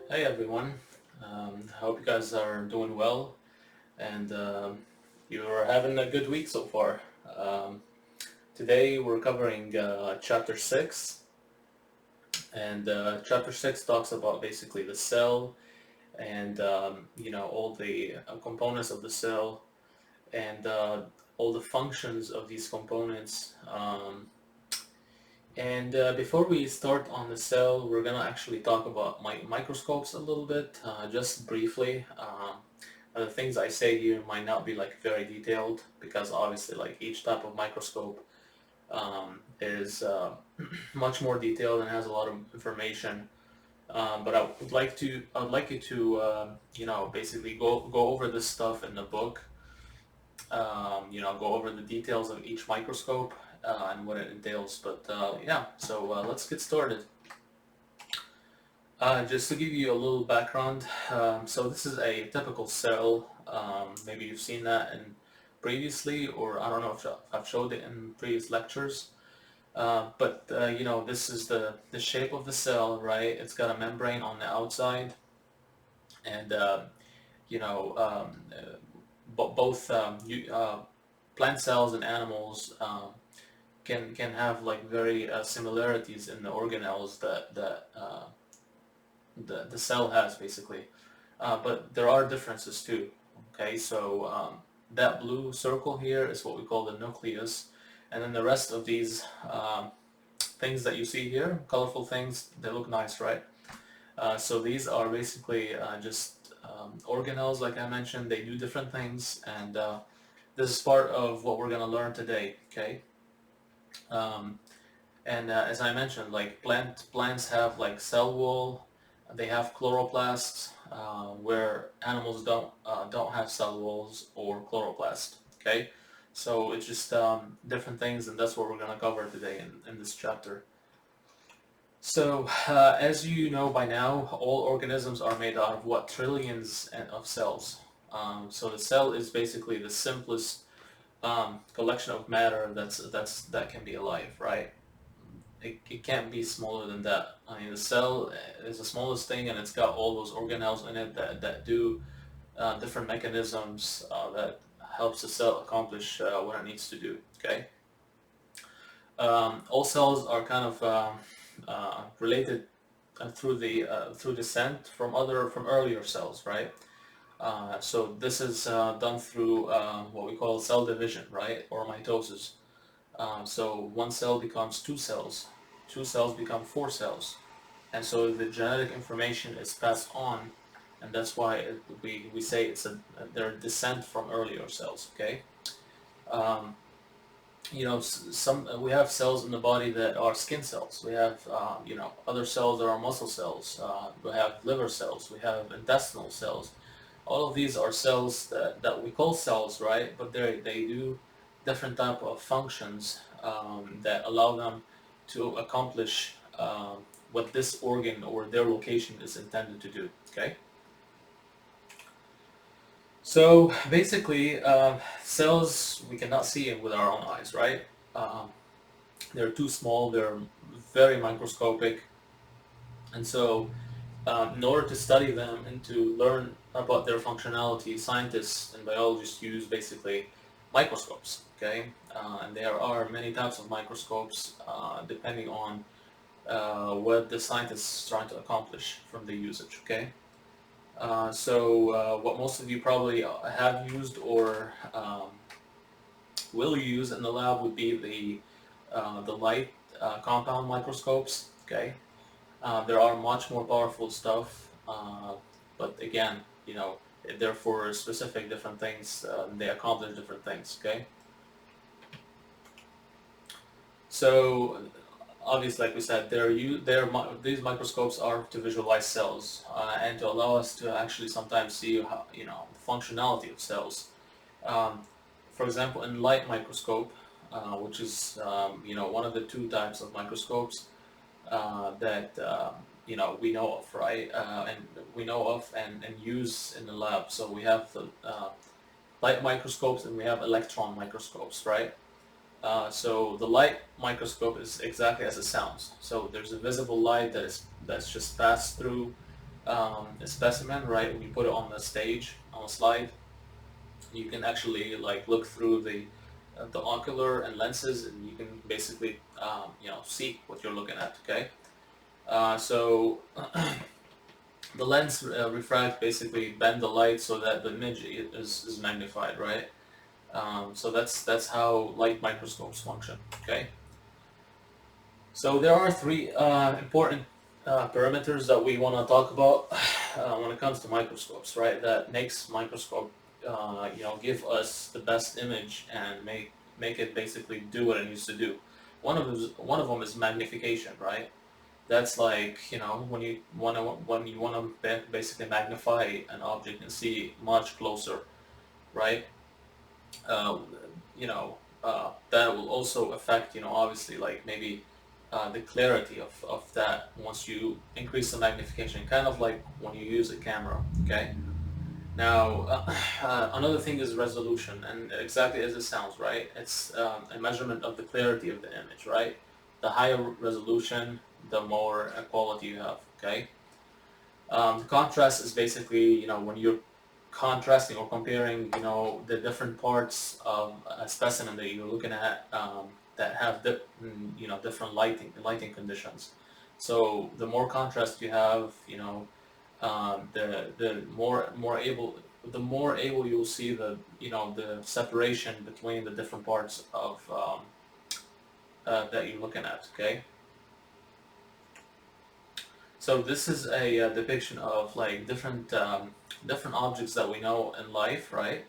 Hey everyone, I hope you guys are doing well and you're having a good week so far. Um, Today we're covering chapter 6, and chapter 6 talks about basically the cell and all the components of the cell and all the functions of these components. And before we start on the cell, we're gonna actually talk about microscopes a little bit, just briefly. The things I say here might not be like very detailed because obviously like each type of microscope is much more detailed and has a lot of information. But I would like you to basically go over this stuff in the book. Go over the details of each microscope and what it entails. But yeah, so let's get started. Just to give you a little background, so this is a typical cell. Maybe you've seen that in previously, or I don't know if I've showed it in previous lectures. But this is the shape of the cell, right? It's got a membrane on the outside, and you know, both plant cells and animals can have like very similarities in the organelles that the cell has basically, but there are differences too. Okay, so that blue circle here is what we call the nucleus, and then the rest of these things that you see here, colorful things, they look nice, right? So these are basically just organelles, like I mentioned. They do different things, and this is part of what we're gonna learn today. Okay. Um, And as I mentioned, like plants have like cell wall, they have chloroplasts, where animals don't have cell walls or chloroplast. Okay, so it's just different things, and that's what we're gonna cover today in this chapter. So as you know by now, all organisms are made out of what, trillions of cells. So the cell is basically the simplest collection of matter that can be alive, right? It can't be smaller than that. I mean, the cell is the smallest thing, and it's got all those organelles in it that do different mechanisms that helps the cell accomplish what it needs to do. Okay. All cells are kind of related through descent from earlier cells, right? So this is done through what we call cell division, right, or mitosis. So one cell becomes two cells become four cells, and so the genetic information is passed on, and that's why we say they're descent from earlier cells. Okay, um, some we have cells in the body that are skin cells. We have other cells that are muscle cells. We have liver cells. We have intestinal cells. All of these are cells that we call cells, right? But they do different type of functions that allow them to accomplish what this organ or their location is intended to do. Okay. So basically, cells we cannot see with our own eyes, right? Um, they're too small. They're very microscopic, and so in order to study them and to learn about their functionality, scientists and biologists use basically microscopes. Okay, and there are many types of microscopes depending on what the scientist is trying to accomplish from the usage. Okay, what most of you probably have used or will use in the lab would be the light compound microscopes. Okay, there are much more powerful stuff, but again, they're for specific different things. They accomplish different things. Okay, so obviously, like we said, these microscopes are to visualize cells and to allow us to actually sometimes see how, the functionality of cells. Um, for example, in light microscope, which is one of the two types of microscopes that we know of, right? And we know of and use in the lab. So we have the light microscopes and we have electron microscopes, right? So the light microscope is exactly as it sounds. So there's a visible light that's just passed through a specimen, right? When you put it on the stage, on a slide, you can actually like look through the ocular and lenses, and you can basically see what you're looking at. Okay, so the lens refract basically bend the light so that the image is magnified, right? So that's how light microscopes function. Okay, so there are three important parameters that we want to talk about when it comes to microscopes, right? That makes microscope give us the best image and make it basically do what it needs to do. One of them is magnification, right? That's like, when you wanna basically magnify an object and see much closer, right? Uh, that will also affect, obviously, like maybe the clarity of that once you increase the magnification, kind of like when you use a camera. Okay. Now, another thing is resolution, and exactly as it sounds, right? It's a measurement of the clarity of the image, right? The higher resolution, the more quality you have. Okay. The contrast is basically, when you're contrasting or comparing, the different parts of a specimen that you're looking at, that have different lighting conditions. So the more contrast you have, the more able you'll see the separation between the different parts of that you're looking at. Okay. So this is a depiction of like different objects that we know in life, right?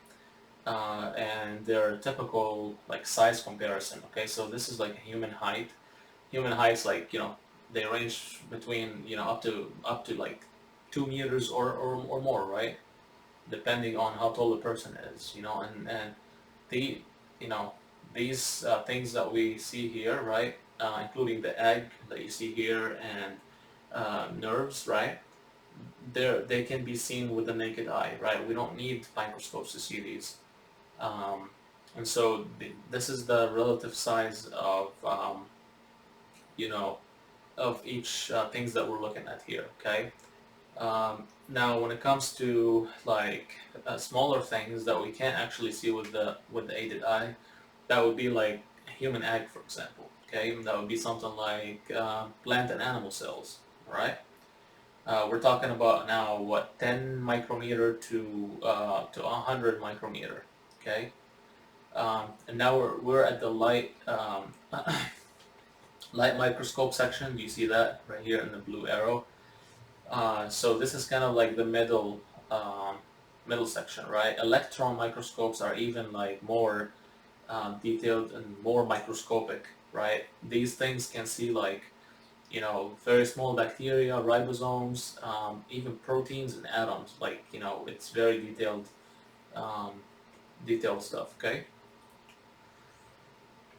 And their typical like size comparison. Okay, so this is like a human height. Human heights, like, they range between, up to like 2 meters or more, right? Depending on how tall the person is, and the you know these things that we see here, right? Including the egg that you see here, and nerves, right? They can be seen with the naked eye, right? We don't need microscopes to see these. Um, and so this is the relative size of you know of each things that we're looking at here. Okay. Now, when it comes to like smaller things that we can't actually see with the aided eye, that would be like a human egg, for example. Okay, that would be something like plant and animal cells. All right. We're talking about now what, 10 micrometer to 100 micrometer. Okay, and now we're at the light light microscope section. Do you see that right here in the blue arrow? So this is kind of like the middle section, right? Electron microscopes are even like more detailed and more microscopic, right? These things can see like, very small bacteria, ribosomes, even proteins and atoms. Like, it's very um, detailed stuff. Okay.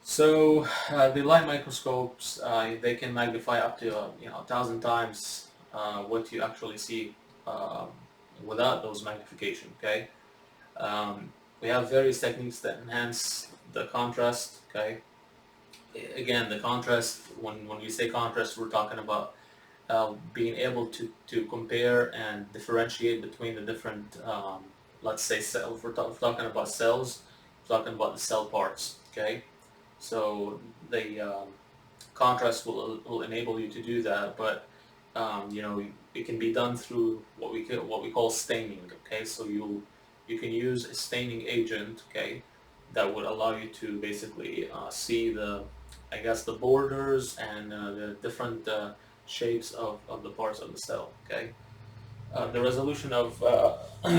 So the light microscopes, they can magnify up to 1,000 times what you actually see um, without those magnification. Okay. We have various techniques that enhance the contrast. Okay. Again, the contrast. When we say contrast, we're talking about being able to compare and differentiate between the different, let's say, if we're talking about cells, we're talking about the cell parts. Okay. So the contrast will enable you to do that, but it can be done through what we call staining. Okay, so you can use a staining agent. Okay, that would allow you to basically see I guess, the borders and the different shapes of the parts of the cell. Okay, the resolution of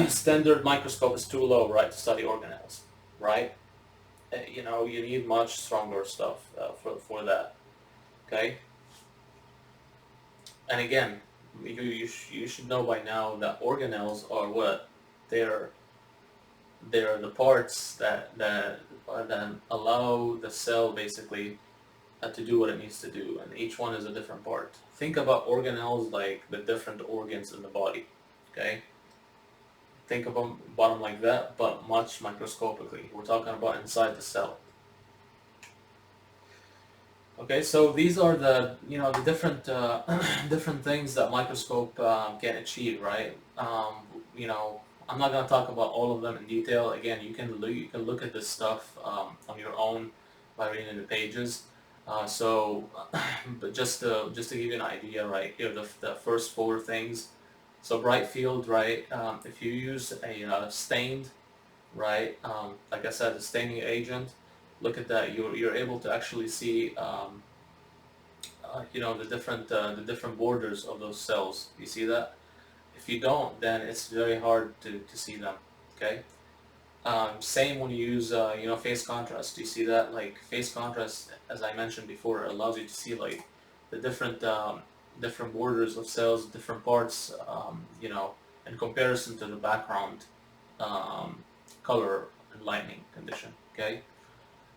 standard microscope is too low, right, to study organelles, right? You need much stronger stuff for that. Okay. And again, you should know by now that organelles are what? They're they're the parts that allow the cell basically to do what it needs to do, and each one is a different part. Think about organelles like the different organs in the body. Okay. Think about them like that, but much microscopically. We're talking about inside the cell. Okay, so these are the the different different things that microscope can achieve, right? I'm not gonna talk about all of them in detail. Again, you can look at this stuff on your own by reading the pages. So, but just to give you an idea, right here, the first four things. So bright field, right? If you use a stained, right? Like I said, a staining agent. Look at that. You're able to actually see. The different borders of those cells. You see that? If you don't, then it's very hard to see them. Okay. Same when you use face contrast. You see that? Like face contrast, as I mentioned before, allows you to see like the different borders of cells, different parts. In comparison to the background um, color and lighting condition. Okay.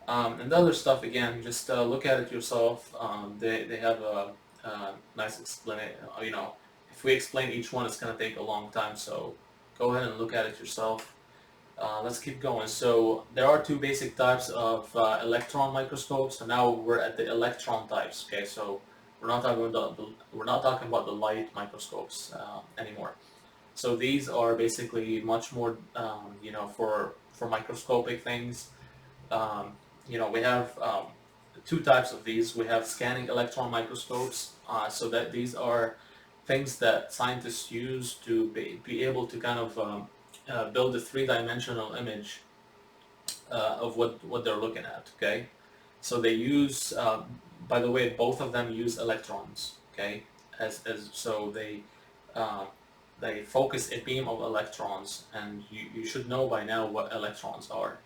And the other stuff, again, just look at it yourself. They have a nice explanation. If we explain each one, it's going to take a long time. So go ahead and look at it yourself. Let's keep going. So there are two basic types of electron microscopes. So now we're at the electron types. Okay, so we're not talking about the light microscopes anymore. So these are basically much more, for microscopic things. um, we have two types of these. We have scanning electron microscopes, so that these are things that scientists use to be able to kind of build a three-dimensional image of what they're looking at. Okay, so they use, by the way, both of them use electrons. Okay, as so uh, they focus a beam of electrons, and you should know by now what electrons are.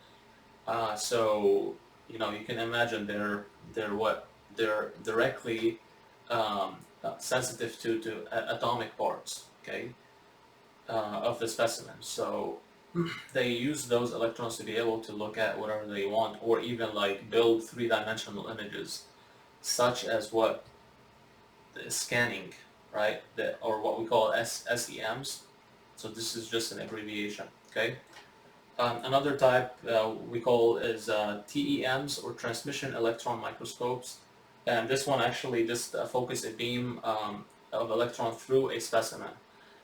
So you can imagine they're directly sensitive to atomic parts, okay, of the specimen. So they use those electrons to be able to look at whatever they want, or even like build three-dimensional images, such as what the scanning, right? Or what we call SEMs. So this is just an abbreviation, okay? Another type we call is TEMs, or transmission electron microscopes, and this one actually just focus a beam of electron through a specimen.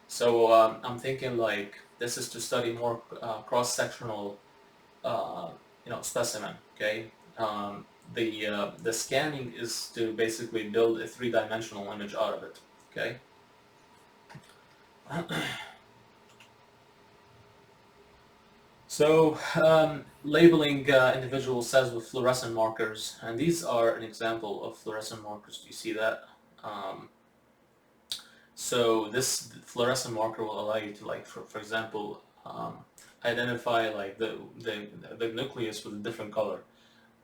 So I'm thinking like this is to study more cross-sectional specimen. Okay, the scanning is to basically build a three-dimensional image out of it. Okay. So, labeling individual cells with fluorescent markers, and these are an example of fluorescent markers. Do you see that? Um, so this fluorescent marker will allow you to, like, for example, identify like the nucleus with a different color,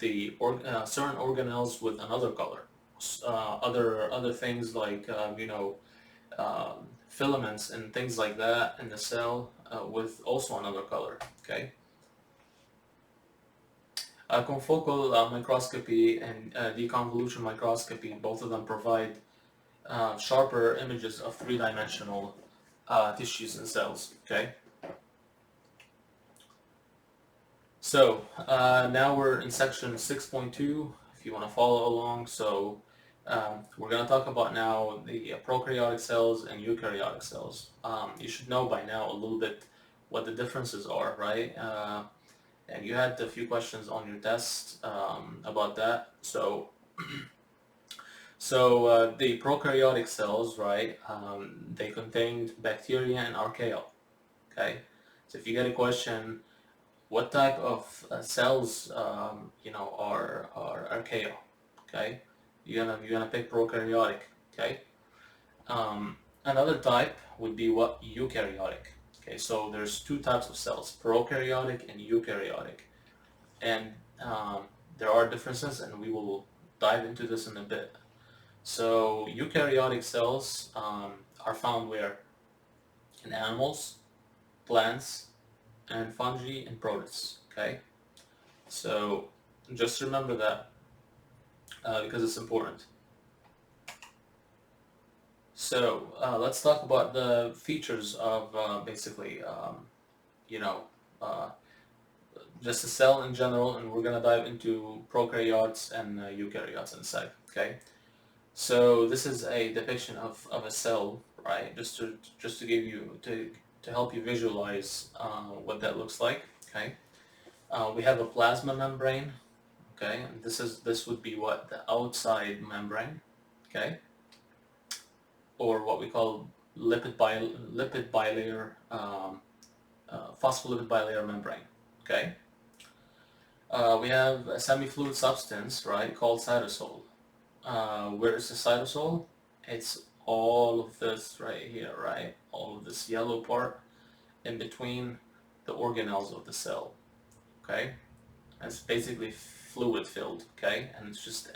certain organelles with another color, other things like filaments and things like that in the cell with also another color. Okay. Confocal microscopy and deconvolution microscopy, both of them provide sharper images of three-dimensional tissues and cells. Okay. So now we're in section 6.2. If you want to follow along, so we're going to talk about now the prokaryotic cells and eukaryotic cells. You should know by now a little bit what the differences are, right? And you had a few questions on your test about that. So, the prokaryotic cells, right? They contained bacteria and archaea. Okay. So if you get a question, what type of cells, are archaea? Okay. You're gonna pick prokaryotic. Okay. Another type would be what eukaryotic. Okay. So there's two types of cells: prokaryotic and eukaryotic. And there are differences, and we will dive into this in a bit. So eukaryotic cells are found where? In animals, plants, and fungi and protists. Okay, so just remember that because it's important. So let's talk about the features of basically, you know, uh, just a cell in general, and we're gonna dive into prokaryotes and eukaryotes in a sec. Okay. So this is a depiction of a cell, right? Just to give you to help you visualize what that looks like. Okay. We have a plasma membrane. Okay, and this would be what the outside membrane. Okay, or what we call lipid bilayer phospholipid bilayer membrane. Okay. We have a semi-fluid substance, right, called cytosol. Where is the cytosol? It's all of this right here, right? All of this yellow part in between the organelles of the cell. Okay, it's basically fluid filled. Okay, and it's just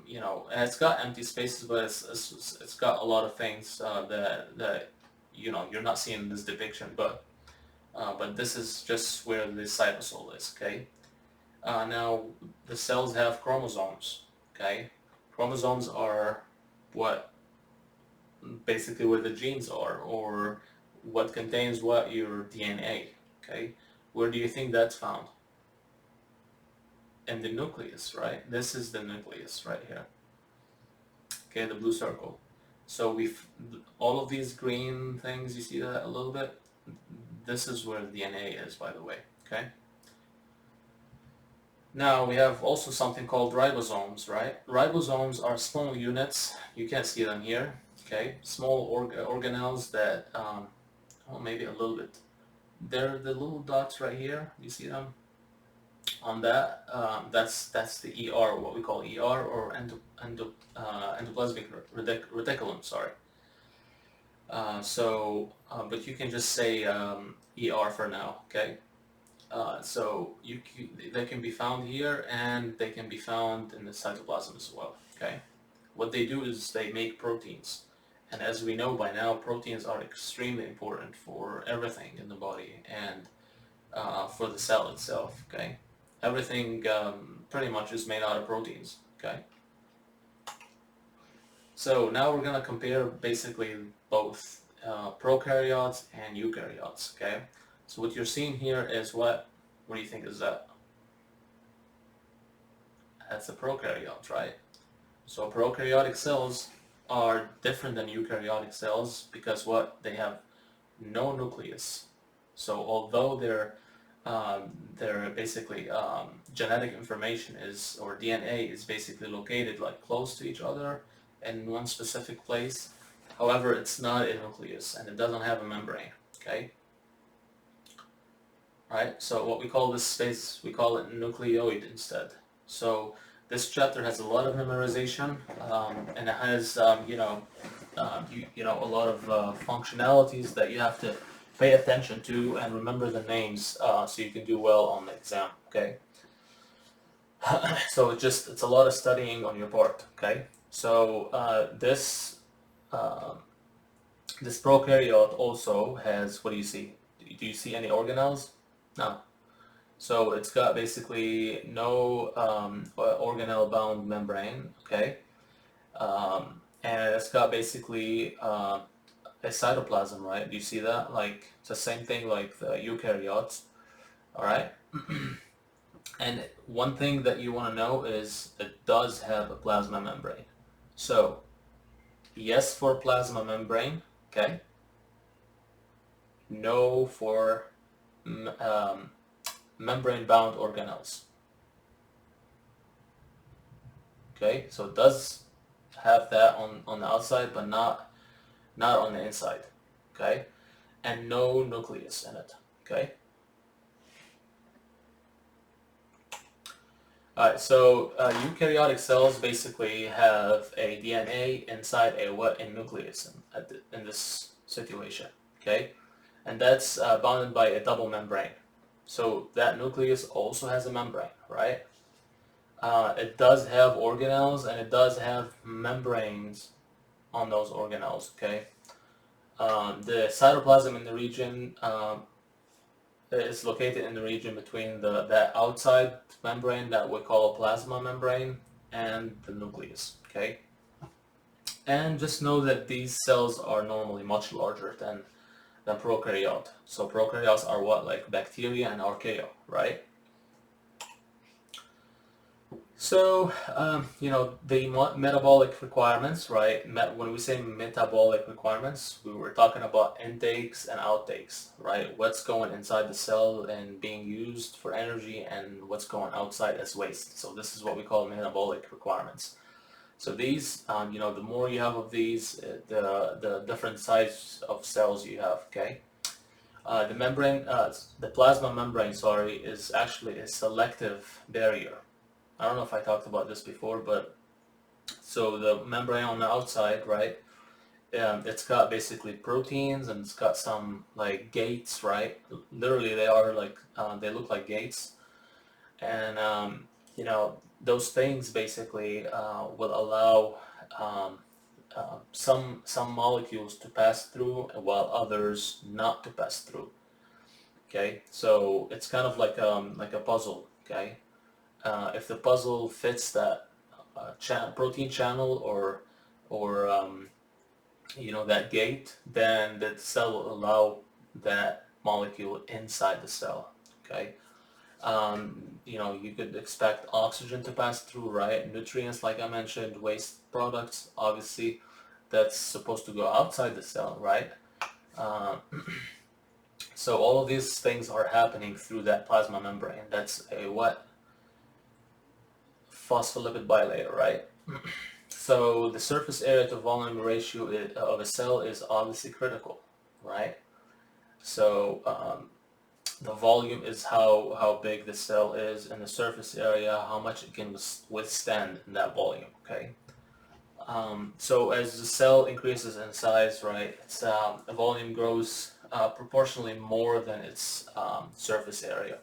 you know, and it's got empty spaces, but it's got a lot of things that you know you're not seeing in this depiction, but this is just where the cytosol is. Okay. Now the cells have chromosomes. Okay. Chromosomes are what basically where the genes are, or what contains what, your DNA. Okay. Where do you think that's found? In the nucleus, right? This is the nucleus right here. Okay, the blue circle. So we've all of these green things, you see that a little bit? This is where the DNA is, by the way. Okay. Now we have also something called ribosomes, right? Ribosomes are small units. You can't see them here. Okay, small organelles that, well, maybe a little bit. They're the little dots right here. You see them? On that, that's the ER, what we call ER, or endoplasmic reticulum. Sorry. But you can just say ER for now. Okay. So they can be found here, and they can be found in the cytoplasm as well. Okay. What they do is they make proteins, and as we know by now, proteins are extremely important for everything in the body and for the cell itself. Okay. Everything pretty much is made out of proteins. Okay. So now we're gonna compare basically both prokaryotes and eukaryotes. Okay. So what you're seeing here is what? What do you think is that? That's a prokaryote, right? So prokaryotic cells are different than eukaryotic cells because what? They have no nucleus. So although their basically genetic information is, or DNA is basically located like close to each other in one specific place. However, it's not a nucleus, and it doesn't have a membrane. Okay. Right. So what we call this space, we call it nucleoid instead. So this chapter has a lot of memorization, and it has you know a lot of functionalities that you have to pay attention to and remember the names so you can do well on the exam. Okay. So it's a lot of studying on your part. Okay. So this prokaryote also has, what do you see? Do you see any organelles? No. So it's got basically no organelle-bound membrane. Okay. And it's got basically a cytoplasm, right? Do you see that? Like, it's the same thing like the eukaryotes. All right. And one thing that you want to know is it does have a plasma membrane. So yes for plasma membrane. Okay. No for membrane-bound organelles. Okay, so it does have that on the outside, but not on the inside. Okay, and no nucleus in it. Okay. Alright, so eukaryotic cells basically have a DNA inside a nucleus in this situation. Okay, and that's bounded by a double membrane. So that nucleus also has a membrane, right? It does have organelles, and it does have membranes on those organelles. Okay, the cytoplasm in the region is located in the region between that outside membrane that we call a plasma membrane and the nucleus. Okay, and just know that these cells are normally much larger than than prokaryote. So prokaryotes are what, like bacteria and archaea, right? So, the metabolic requirements, right? When we say metabolic requirements, we were talking about intakes and outtakes, right? What's going inside the cell and being used for energy and what's going outside as waste. So this is what we call metabolic requirements. So these, the more you have of these, the different size of cells you have, okay? The plasma membrane, sorry, is actually a selective barrier. I don't know if I talked about this before, but so the membrane on the outside, right? It's got basically proteins and it's got some like gates, right? Literally, they are like they look like gates, and those things basically will allow some molecules to pass through while others not to pass through. Okay, so it's kind of like a puzzle. Okay, if the puzzle fits that protein channel or that gate, then the cell will allow that molecule inside the cell. Okay, you could expect oxygen to pass through, right? Nutrients, like I mentioned, waste products, obviously, that's supposed to go outside the cell, right? Uh, so all of these things are happening through that plasma membrane. That's a what? Phospholipid bilayer, right? So the surface area to volume ratio of a cell is obviously critical, right? So the volume is how big the cell is, and the surface area, how much it can withstand in that volume, okay? So as the cell increases in size, right, its the volume grows proportionally more than its surface area,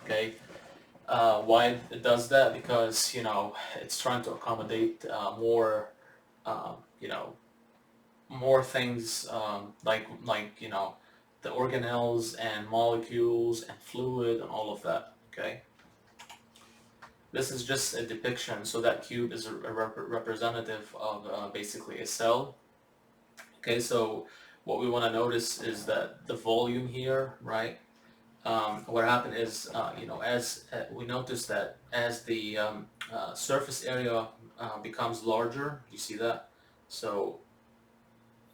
okay? Why it does that? Because it's trying to accommodate more, um, you know, more things like the organelles and molecules and fluid and all of that. Okay, this is just a depiction. So that cube is a representative of basically a cell. Okay, so what we want to notice is that the volume here, right? What happened is, as we notice that as the surface area becomes larger, you see that? So,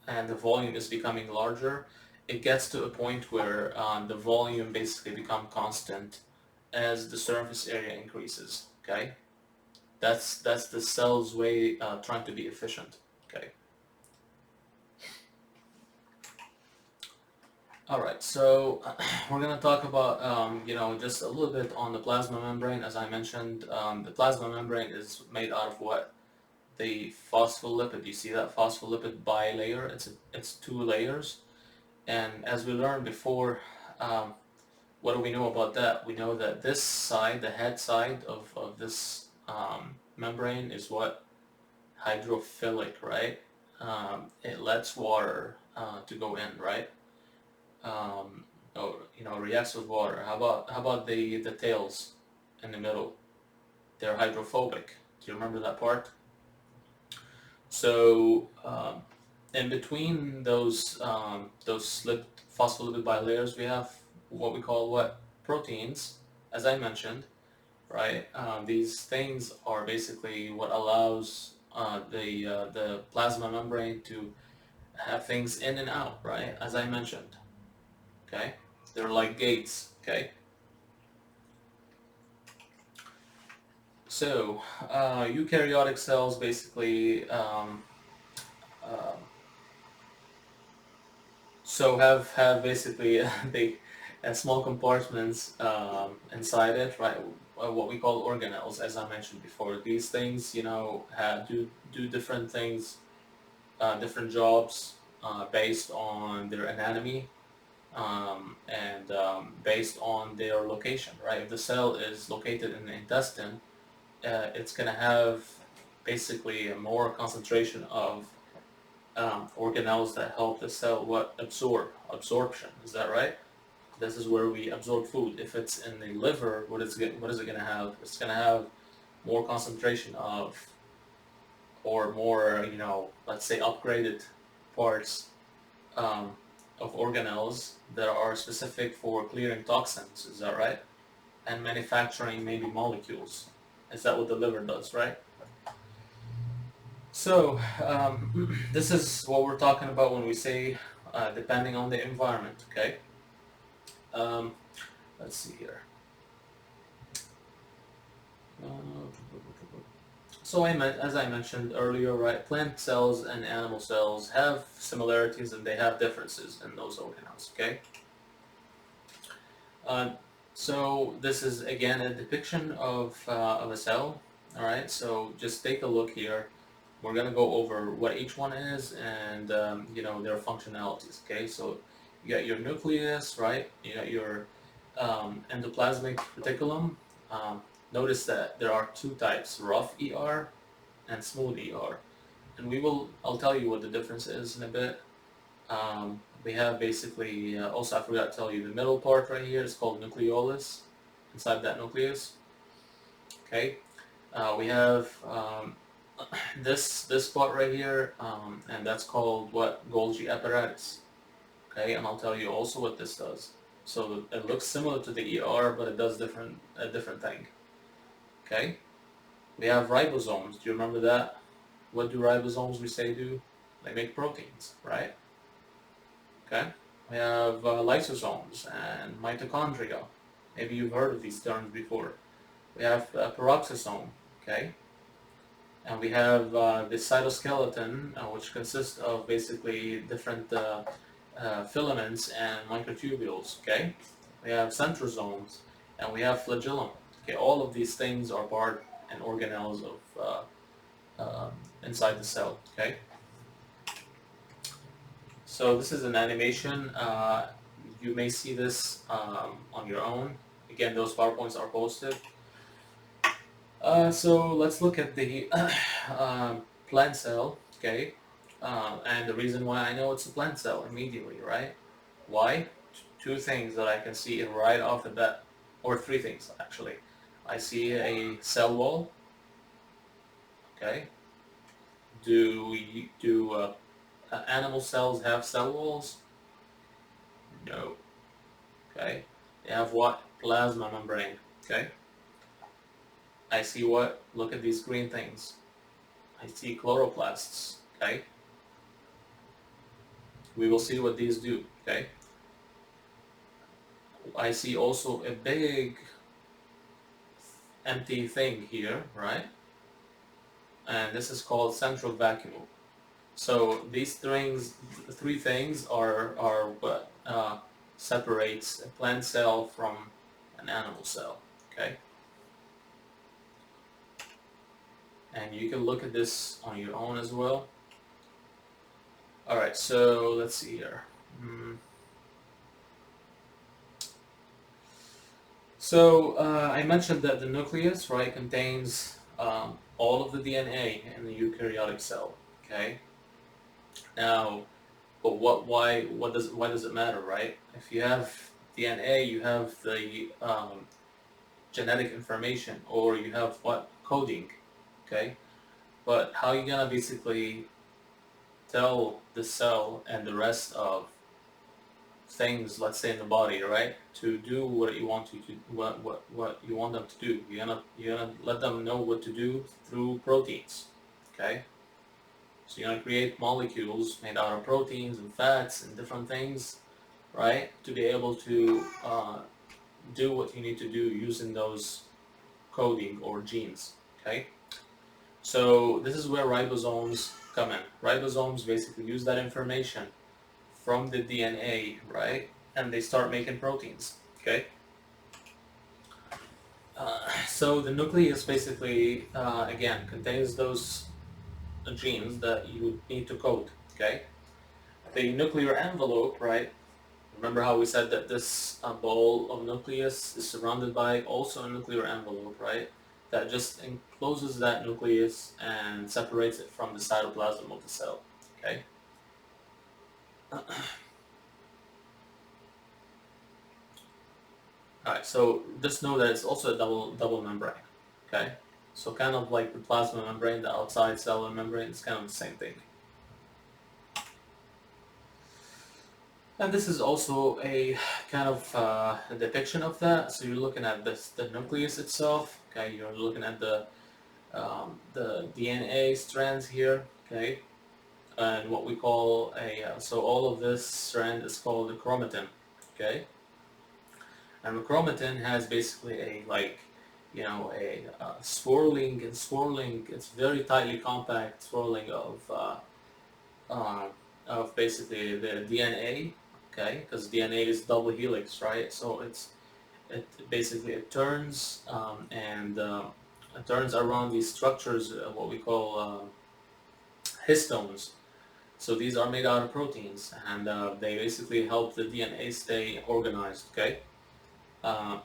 and the volume is becoming larger, it gets to a point where the volume basically become constant as the surface area increases, okay? That's the cell's way trying to be efficient, okay? Alright, so we're going to talk about, just a little bit on the plasma membrane. As I mentioned, the plasma membrane is made out of what? The phospholipid. You see that phospholipid bilayer? It's two layers. And as we learned before, what do we know about that? We know that this side, the head side of this membrane is what? Hydrophilic, right? It lets water to go in, right? um, reacts with water. How about the tails in the middle? They're hydrophobic. Do you remember that part? So in between those slipped phospholipid bilayers, we have what we call what? Proteins, as I mentioned, right? These things are basically what allows the plasma membrane to have things in and out, right? As I mentioned. Okay, they're like gates. Okay, so eukaryotic cells basically um, have basically they small compartments inside it, right? What we call organelles, as I mentioned before. These things, do different things, different jobs based on their anatomy and based on their location, right? If the cell is located in the intestine, it's going to have basically a more concentration of organelles that help the cell absorption. Is that right? This is where we absorb food. If it's in the liver, what is it going to have? It's going to have more concentration of, or more, let's say upgraded parts um, of organelles that are specific for clearing toxins, is that right? And manufacturing maybe molecules. Is that what the liver does, right? So, this is what we're talking about when we say depending on the environment, okay? Um, let's see here. So as I mentioned earlier, right, plant cells and animal cells have similarities and they have differences in those organelles, okay? Uh, so this is again a depiction of a cell, all right? So just take a look here. We're gonna go over what each one is and their functionalities, okay? So you got your nucleus, right? You got your endoplasmic reticulum. Um, Notice that there are two types, rough ER and smooth ER. And I'll tell you what the difference is in a bit. We have basically, also I forgot to tell you, the middle part right here is called nucleolus, inside that nucleus, okay? We have this part right here, and that's called what? Golgi apparatus, okay? And I'll tell you also what this does. So it looks similar to the ER, but it does a different thing, okay? We have ribosomes. Do you remember that? What do ribosomes we say do? They make proteins, right? Okay. We have lysosomes and mitochondria. Maybe you've heard of these terms before. We have peroxisome, okay? And we have the cytoskeleton, which consists of basically different filaments and microtubules, okay? We have centrosomes, and we have flagellum. Okay, all of these things are part and organelles of inside the cell, okay? So this is an animation. You may see this on your own. Again, those PowerPoints are posted. So let's look at the plant cell, okay? And the reason why I know it's a plant cell immediately, right? Why? Two things that I can see right off the bat, or three things actually. I see a cell wall, okay? Do animal cells have cell walls? No. Okay. They have what? Plasma membrane. Okay. I see what? Look at these green things. I see chloroplasts. Okay. We will see what these do. Okay. I see also a big empty thing here, right? And this is called central vacuole. So these three things are what separates a plant cell from an animal cell. Okay. And you can look at this on your own as well. Alright, so let's see here. So I mentioned that the nucleus, right, contains all of the DNA in the eukaryotic cell, okay? Now, but why does it matter, right? If you have DNA, you have the genetic information, or you have what? Coding, okay? But how are you gonna basically tell the cell and the rest of things, let's say in the body, right, to do what you want what you want them to do? You're gonna let them know what to do through proteins, okay? So you're gonna create molecules made out of proteins and fats and different things, right, to be able to do what you need to do using those coding or genes, okay? So this is where ribosomes come in. Ribosomes basically use that information from the DNA, right? And they start making proteins, okay? So the nucleus basically, again, contains those genes that you need to code, okay? The nuclear envelope, right? Remember how we said that this ball of nucleus is surrounded by also a nuclear envelope, right? That just encloses that nucleus and separates it from the cytoplasm of the cell, okay? Alright, so just know that it's also a double membrane, okay? So kind of like the plasma membrane, the outside cellular membrane, it's kind of the same thing. And this is also a kind of depiction of that. So you're looking at the nucleus itself. Okay, you're looking at the DNA strands here. Okay, and what we call so all of this strand is called the chromatin. Okay, and the chromatin has basically a like swirling and swirling. It's very tightly compact swirling uh, of basically the DNA. Okay, because DNA is double helix, right? So it basically it turns and it turns around these structures, what we call histones. So these are made out of proteins, and they basically help the DNA stay organized. Okay, uh,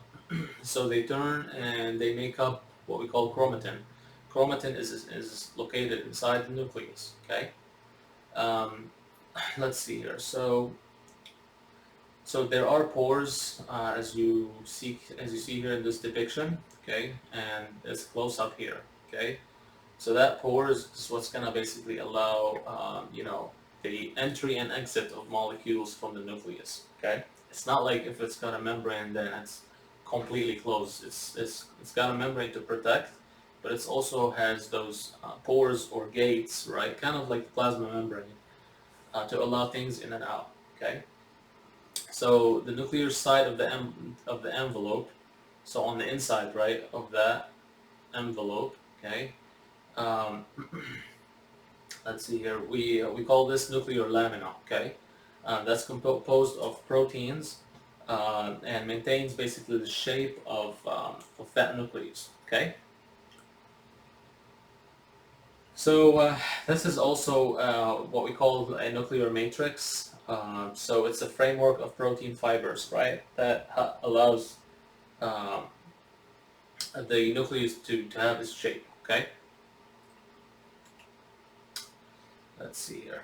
so they turn and they make up what we call chromatin. Chromatin is located inside the nucleus. Okay, um, let's see here. So there are pores, as you see here in this depiction, okay, and it's close up here, okay. So that pores is what's gonna basically allow, the entry and exit of molecules from the nucleus, okay. It's not like if it's got a membrane, then it's completely closed. It's got a membrane to protect, but it also has those pores or gates, right, kind of like the plasma membrane, to allow things in and out, okay. So the nuclear side of of the envelope, so on the inside, right, of that envelope, okay. Um, let's see here. We call this nuclear lamina, okay. That's composed of proteins and maintains basically the shape of that nucleus, okay. So this is also what we call a nuclear matrix. So it's a framework of protein fibers, right, that allows um, the nucleus to have its shape, okay? Let's see here.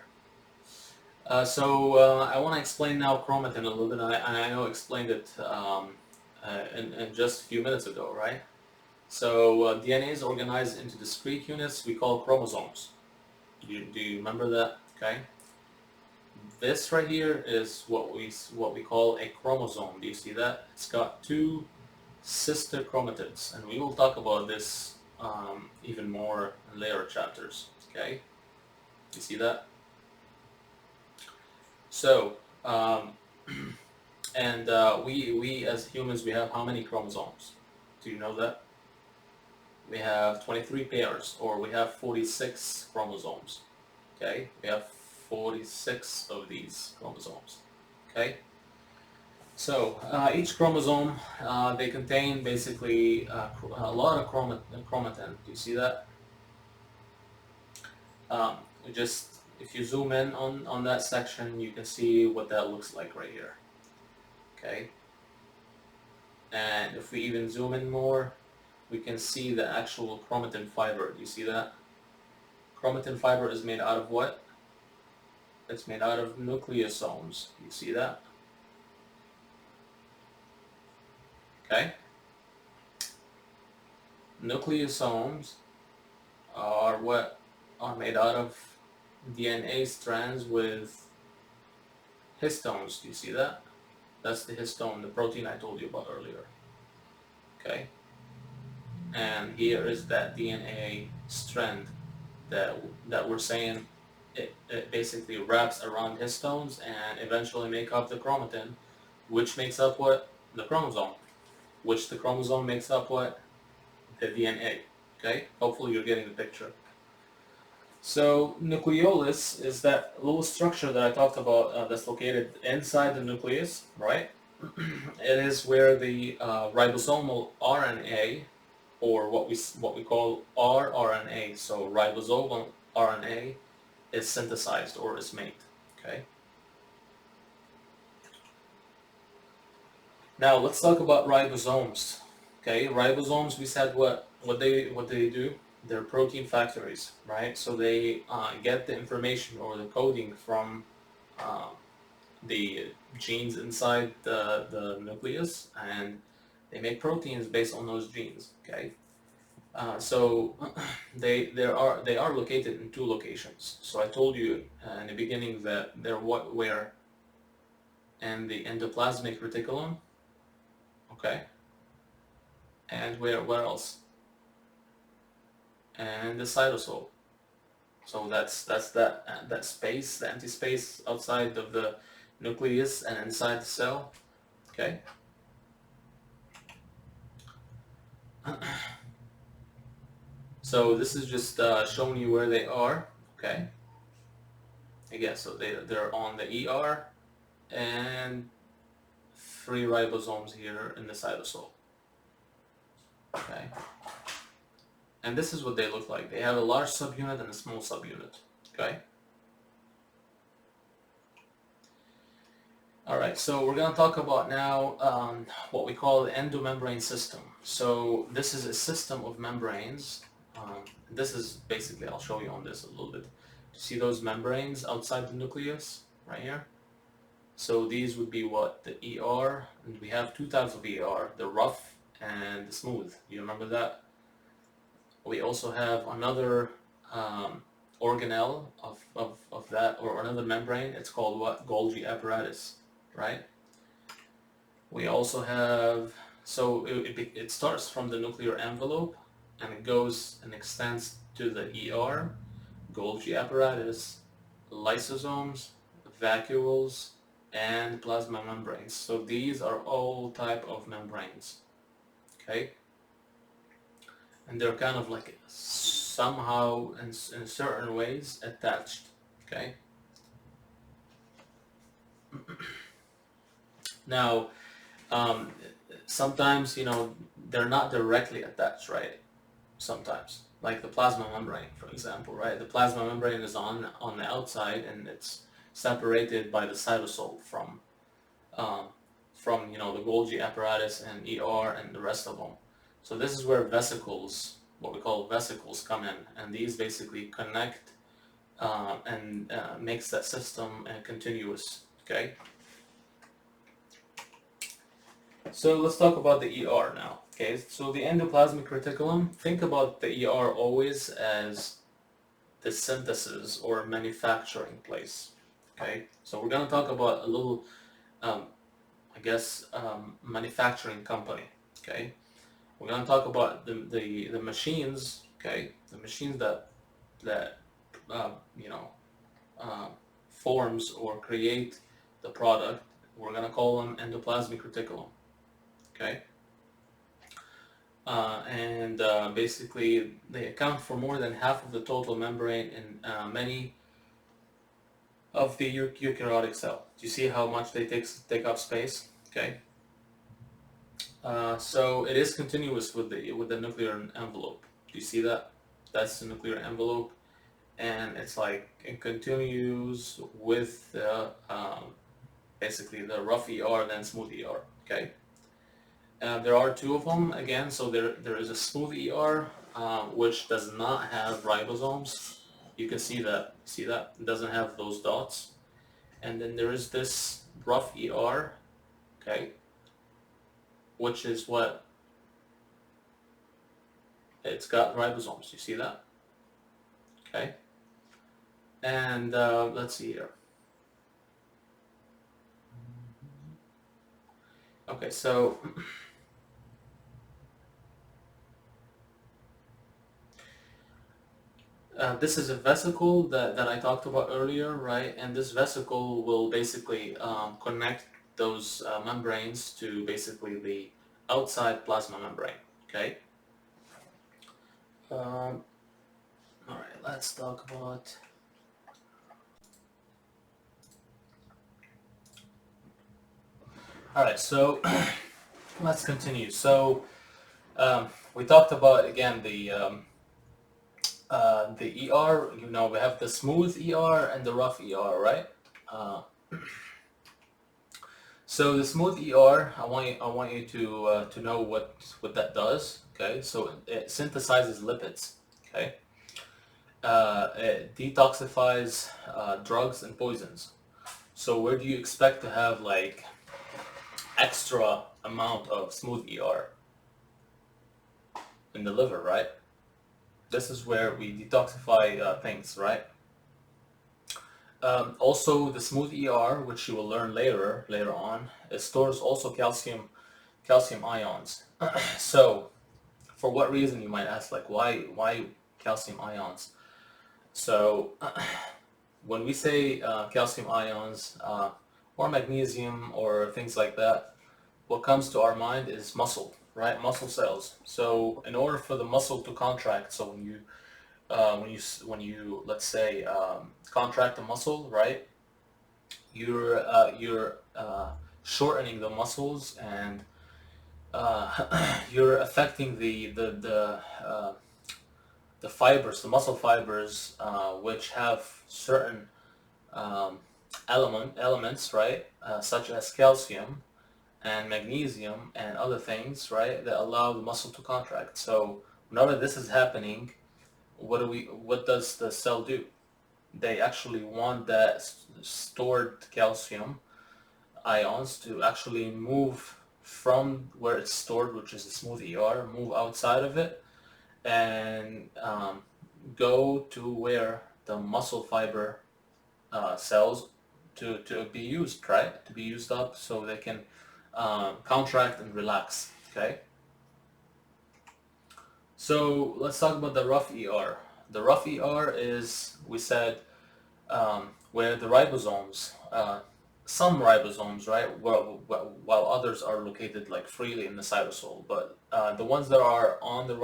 I want to explain now chromatin a little bit. I know I explained it in just a few minutes ago, right? So DNA is organized into discrete units we call chromosomes. Do you remember that? Okay. This right here is what we call a chromosome. Do you see that? It's got two sister chromatids, and we will talk about this even more in later chapters. Okay, you see that? So, and we as humans, we have how many chromosomes? Do you know that? We have 23 pairs, or we have 46 chromosomes. Okay, we have 46 of these chromosomes. Okay. So each chromosome, they contain basically a lot of chromatin. Do you see that? Just if you zoom in on that section, you can see what that looks like right here. Okay. And if we even zoom in more, we can see the actual chromatin fiber. Do you see that? Chromatin fiber is made out of what? It's made out of nucleosomes. Do you see that? Okay. Nucleosomes are what are made out of DNA strands with histones. Do you see that? That's the histone, the protein I told you about earlier. Okay. And here is that DNA strand that we're saying it basically wraps around histones and eventually make up the chromatin, which makes up what? The chromosome. Which the chromosome makes up what? The DNA. Okay? Hopefully you're getting the picture. So nucleolus is that little structure that I talked about that's located inside the nucleus, right? It is where the ribosomal RNA, or what we call rRNA, so ribosomal RNA, is synthesized or is made. Okay. Now let's talk about ribosomes. Okay, ribosomes. We said what they do. They're protein factories, right? So they get the information or the coding from uh, the genes inside the nucleus, and they make proteins based on those genes. Okay, so they are located in two locations. So I told you in the beginning that they're where and the endoplasmic reticulum, okay, and where else? And the cytosol. So that's that space, the empty space outside of the nucleus and inside the cell, okay. So this is just showing you where they are, okay. Again, so they're on the ER and 3 ribosomes here in the cytosol, okay. And this is what they look like. They have a large subunit and a small subunit, okay. Alright, so we're going to talk about now what we call the endomembrane system. So this is a system of membranes. This is basically, I'll show you on this a little bit. You see those membranes outside the nucleus, right here? So these would be what? The ER, and we have 2 types of ER, the rough and the smooth. You remember that? We also have another organelle of that, or another membrane. It's called what? Golgi apparatus, right? We also have, so it starts from the nuclear envelope and it goes and extends to the ER, Golgi apparatus, lysosomes, vacuoles, and plasma membranes. So these are all type of membranes, okay? And they're kind of like somehow in certain ways attached, okay? Now, sometimes, you know, they're not directly attached, right? Sometimes, like the plasma membrane, for example, right? The plasma membrane is on the outside and it's separated by the cytosol from you know, the Golgi apparatus and ER and the rest of them. So this is where vesicles, what we call vesicles, come in, and these basically connect and makes that system continuous, okay? So let's talk about the ER now, okay? So the endoplasmic reticulum, think about the ER always as the synthesis or manufacturing place, okay? So we're going to talk about a little, I guess, manufacturing company, okay? We're going to talk about the machines, okay? The machines that you know, forms or create the product. We're going to call them endoplasmic reticulum, okay? And basically they account for more than half of the total membrane in many of the eukaryotic cell. Do you see how much they take up space? Okay. So it is continuous with the nuclear envelope. Do you see that? That's the nuclear envelope, and it's like it continues with the basically the rough ER then smooth ER. Okay. There are 2 of them again. So there is a smooth ER which does not have ribosomes. You can see that. See that? It doesn't have those dots. And then there is this rough ER, okay, which is what? It's got ribosomes. You see that? Okay. And let's see here. Okay, so this is a vesicle that I talked about earlier, right? And this vesicle will basically connect those membranes to basically the outside plasma membrane, okay? All right, let's talk about... All right, so let's continue. So we talked about, again, the ER. You know, we have the smooth ER and the rough ER, right? So the smooth ER, I want you to know what that does. Okay, so it synthesizes lipids. Okay, it detoxifies drugs and poisons. So where do you expect to have like extra amount of smooth ER? In the liver, right? This is where we detoxify things, right? Also, the smooth ER, which you will learn later on, it stores also calcium ions. So, for what reason, you might ask, like why calcium ions? So, when we say calcium ions or magnesium or things like that, what comes to our mind is muscle, right? Muscle cells. So, in order for the muscle to contract, so when you let's say contract a muscle, right? You're shortening the muscles, and you're affecting the fibers, the muscle fibers, which have certain um, elements, right, such as calcium and magnesium and other things, right, that allow the muscle to contract. So whenever this is happening, what does the cell do? They actually want that stored calcium ions to actually move from where it's stored, which is a smooth ER, move outside of it, and go to where the muscle fiber cells to be used, right? To be used up so they can contract and relax, okay? So let's talk about the rough ER. The rough ER is, we said, where the ribosomes, some ribosomes, right, while others are located like freely in the cytosol, but the ones that are on the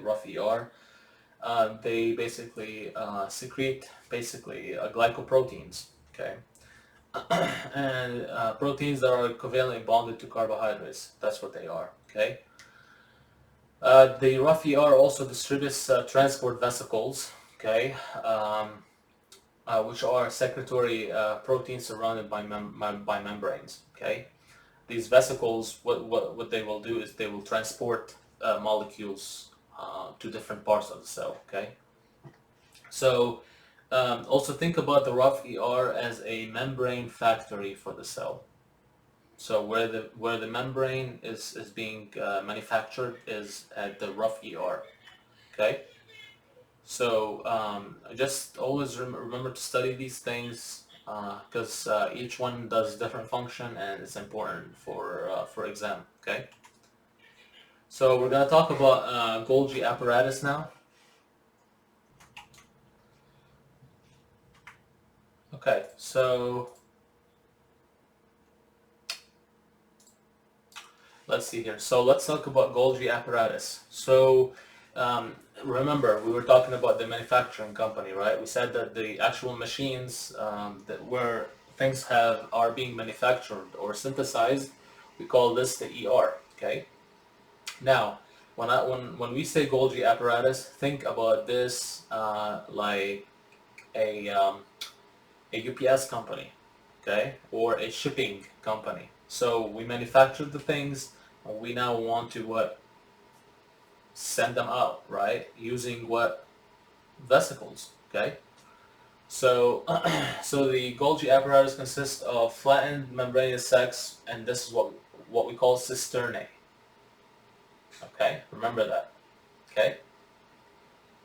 rough ER, they basically secrete basically glycoproteins, okay, and proteins that are covalently bonded to carbohydrates. That's what they are, okay. The rough ER also distributes transport vesicles, okay, which are secretory proteins surrounded by membranes. Okay, these vesicles, what they will do is they will transport molecules to different parts of the cell. Okay, so also think about the rough ER as a membrane factory for the cell. So where the membrane is being manufactured is at the rough ER. Okay. So just always remember to study these things because each one does different function and it's important for exam. Okay. So we're gonna talk about Golgi apparatus now. Okay. So let's see here. So let's talk about Golgi apparatus. So remember, we were talking about the manufacturing company, right? We said that the actual machines that where things are being manufactured or synthesized, we call this the ER. Okay. Now, when we say Golgi apparatus, think about this like a a UPS company, okay, or a shipping company. So we manufacture the things, and we now want to what? Send them out, right? Using what? Vesicles, okay? So, so the Golgi apparatus consists of flattened membranous sacs, and this is what we call cisternae. Okay, remember that. Okay.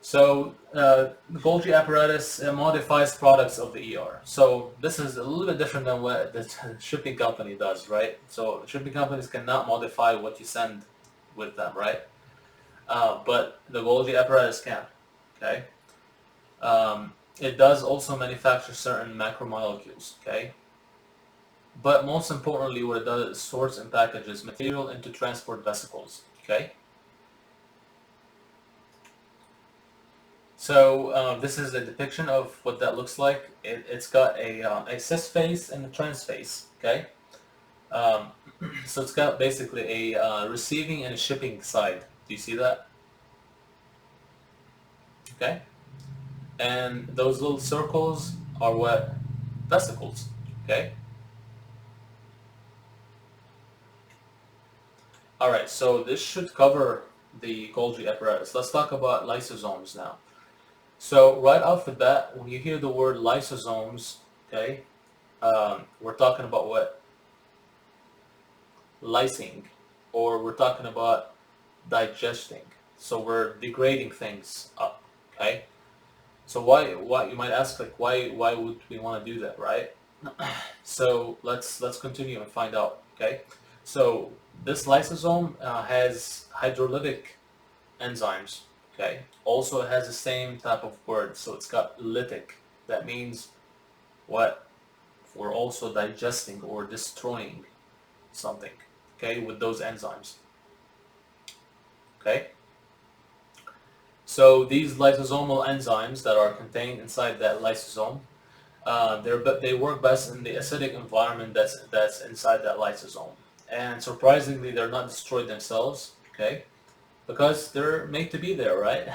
So the Golgi apparatus modifies products of the ER. So this is a little bit different than what the shipping company does, right? So shipping companies cannot modify what you send with them, right? But the Golgi apparatus can. Okay. It does also manufacture certain macromolecules. Okay. But most importantly, what it does is sorts and packages material into transport vesicles. Okay. So this is a depiction of what that looks like. It's got a cis face and a trans face. Okay. Um, so it's got basically a receiving and a shipping side. Do you see that? Okay. And those little circles are what? Vesicles. Okay. All right. So this should cover the Golgi apparatus. Let's talk about lysosomes now. So right off the bat, when you hear the word lysosomes, okay, we're talking about what? Lysing, or we're talking about digesting. So we're degrading things up, okay? So why you might ask, like, why would we want to do that, right? So let's continue and find out. Okay, so this lysosome has hydrolytic enzymes. Okay, also it has the same type of word, so it's got lytic. That means what? We're also digesting or destroying something. Okay, with those enzymes. Okay, so these lysosomal enzymes that are contained inside that lysosome, they work best in the acidic environment that's inside that lysosome. And surprisingly, they're not destroyed themselves. Okay, because they're made to be there, right?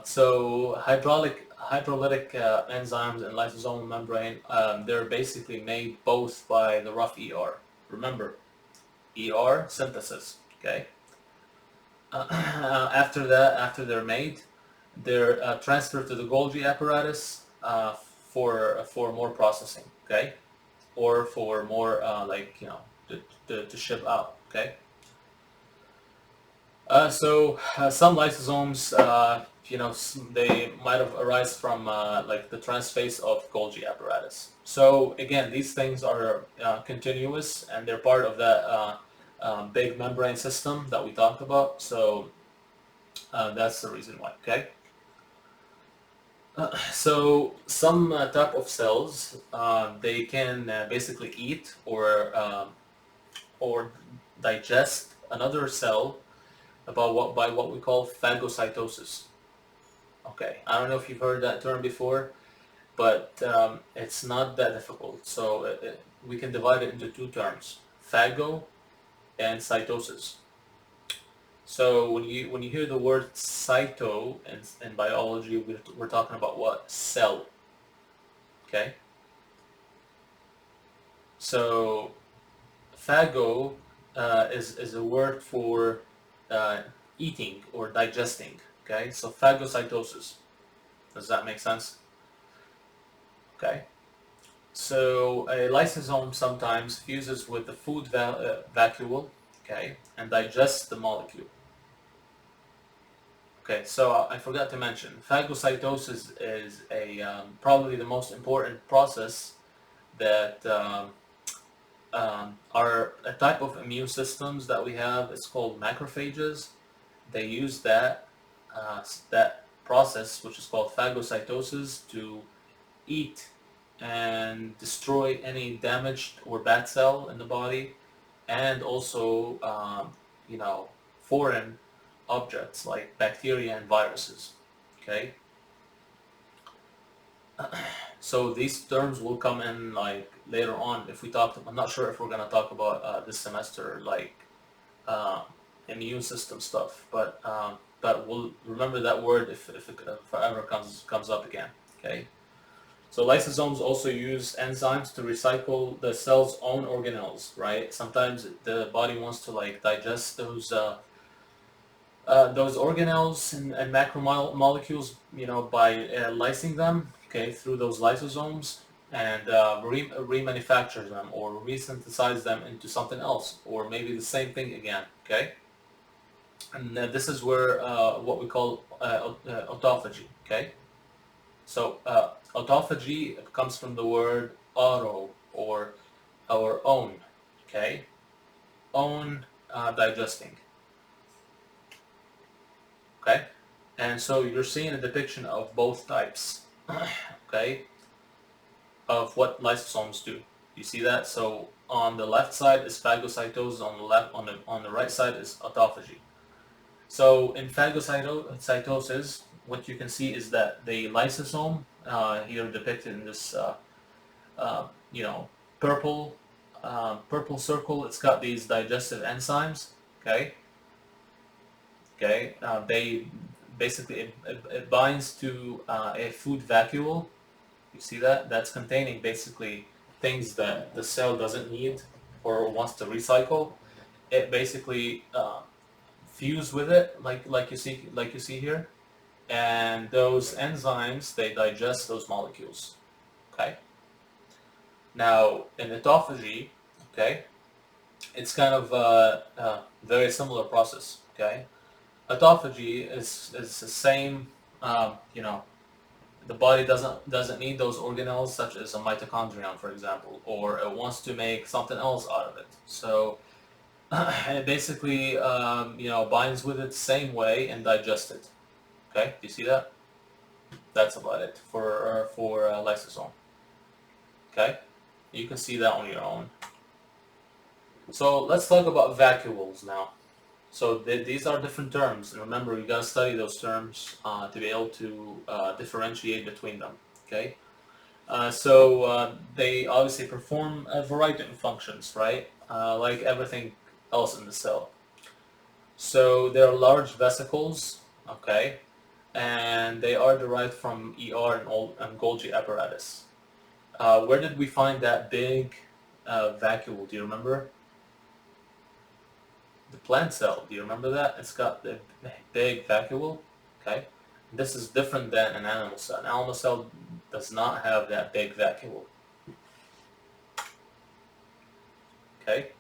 So hydrolytic enzymes and lysosomal membrane, they're basically made both by the rough ER. Remember, ER synthesis. Okay. After that, after they're made, they're transferred to the Golgi apparatus for more processing. Okay, or for more to ship out. Okay. Some lysosomes, they might have arise from like the transphase of Golgi apparatus. So again, these things are continuous and they're part of that big membrane system that we talked about. So that's the reason why. Okay. So some type of cells, they can basically eat or digest another cell by what we call phagocytosis. Okay, I don't know if you've heard that term before, but it's not that difficult. So we can divide it into two terms: phago and cytosis. So when you hear the word cyto in biology, we're talking about what? Cell. Okay. So phago is a word for uh, eating or digesting. Okay. So phagocytosis. Does that make sense? Okay. So a lysosome sometimes fuses with the food vacuole, okay, and digests the molecule. Okay, so I forgot to mention, phagocytosis is probably the most important process that are a type of immune systems that we have. It's called macrophages. They use that process, which is called phagocytosis, to eat and destroy any damaged or bad cell in the body, and also foreign objects like bacteria and viruses. Okay, so these terms will come in like later on if we talk. I'm not sure if we're gonna talk about this semester like uh, immune system stuff, but we'll remember that word if it ever comes up again. Okay. So lysosomes also use enzymes to recycle the cell's own organelles, right? Sometimes the body wants to like digest those organelles and macromolecules, by lysing them, okay, through those lysosomes, and remanufacture them or resynthesize them into something else, or maybe the same thing again, okay? And this is where what we call autophagy, okay? So autophagy comes from the word auto or own, okay? Own digesting, okay? And so you're seeing a depiction of both types, okay, of what lysosomes do. You see that? So on the left side is phagocytosis, on the right side is autophagy. So in phagocytosis, what you can see is that the lysosome, here depicted in this, you know, purple, purple circle, it's got these digestive enzymes. Okay. Okay. They basically it binds to a food vacuole. You see that? That's containing basically things that the cell doesn't need or wants to recycle. It basically fuse with it, like you see here, and those enzymes they digest those molecules. Okay. Now in autophagy, okay, it's kind of a very similar process. Okay, autophagy is the same, you know, the body doesn't need those organelles, such as a mitochondrion, for example, or it wants to make something else out of it. So it basically, binds with it the same way and digests it. Okay, do you see that? That's about it for lysosome. Okay, you can see that on your own. So let's talk about vacuoles now. So these are different terms, and remember, you gotta study those terms to be able to differentiate between them. Okay, so they obviously perform a variety of functions, right? Like everything else in the cell. So they are large vesicles, okay, and they are derived from ER and Golgi apparatus. Where did we find that big vacuole? Do you remember? The plant cell. Do you remember that? It's got the big vacuole. Okay, this is different than an animal cell. An animal cell does not have that big vacuole. Okay,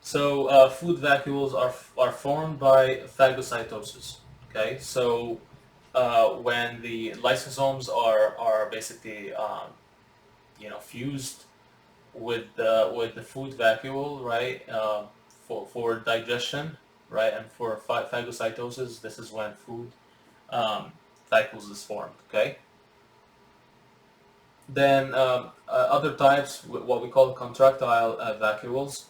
so food vacuoles are formed by phagocytosis. Okay, so when the lysosomes are basically fused with the food vacuole, right? For digestion, right, and for phagocytosis, this is when food vacuoles is formed. Okay. Then other types, what we call contractile vacuoles,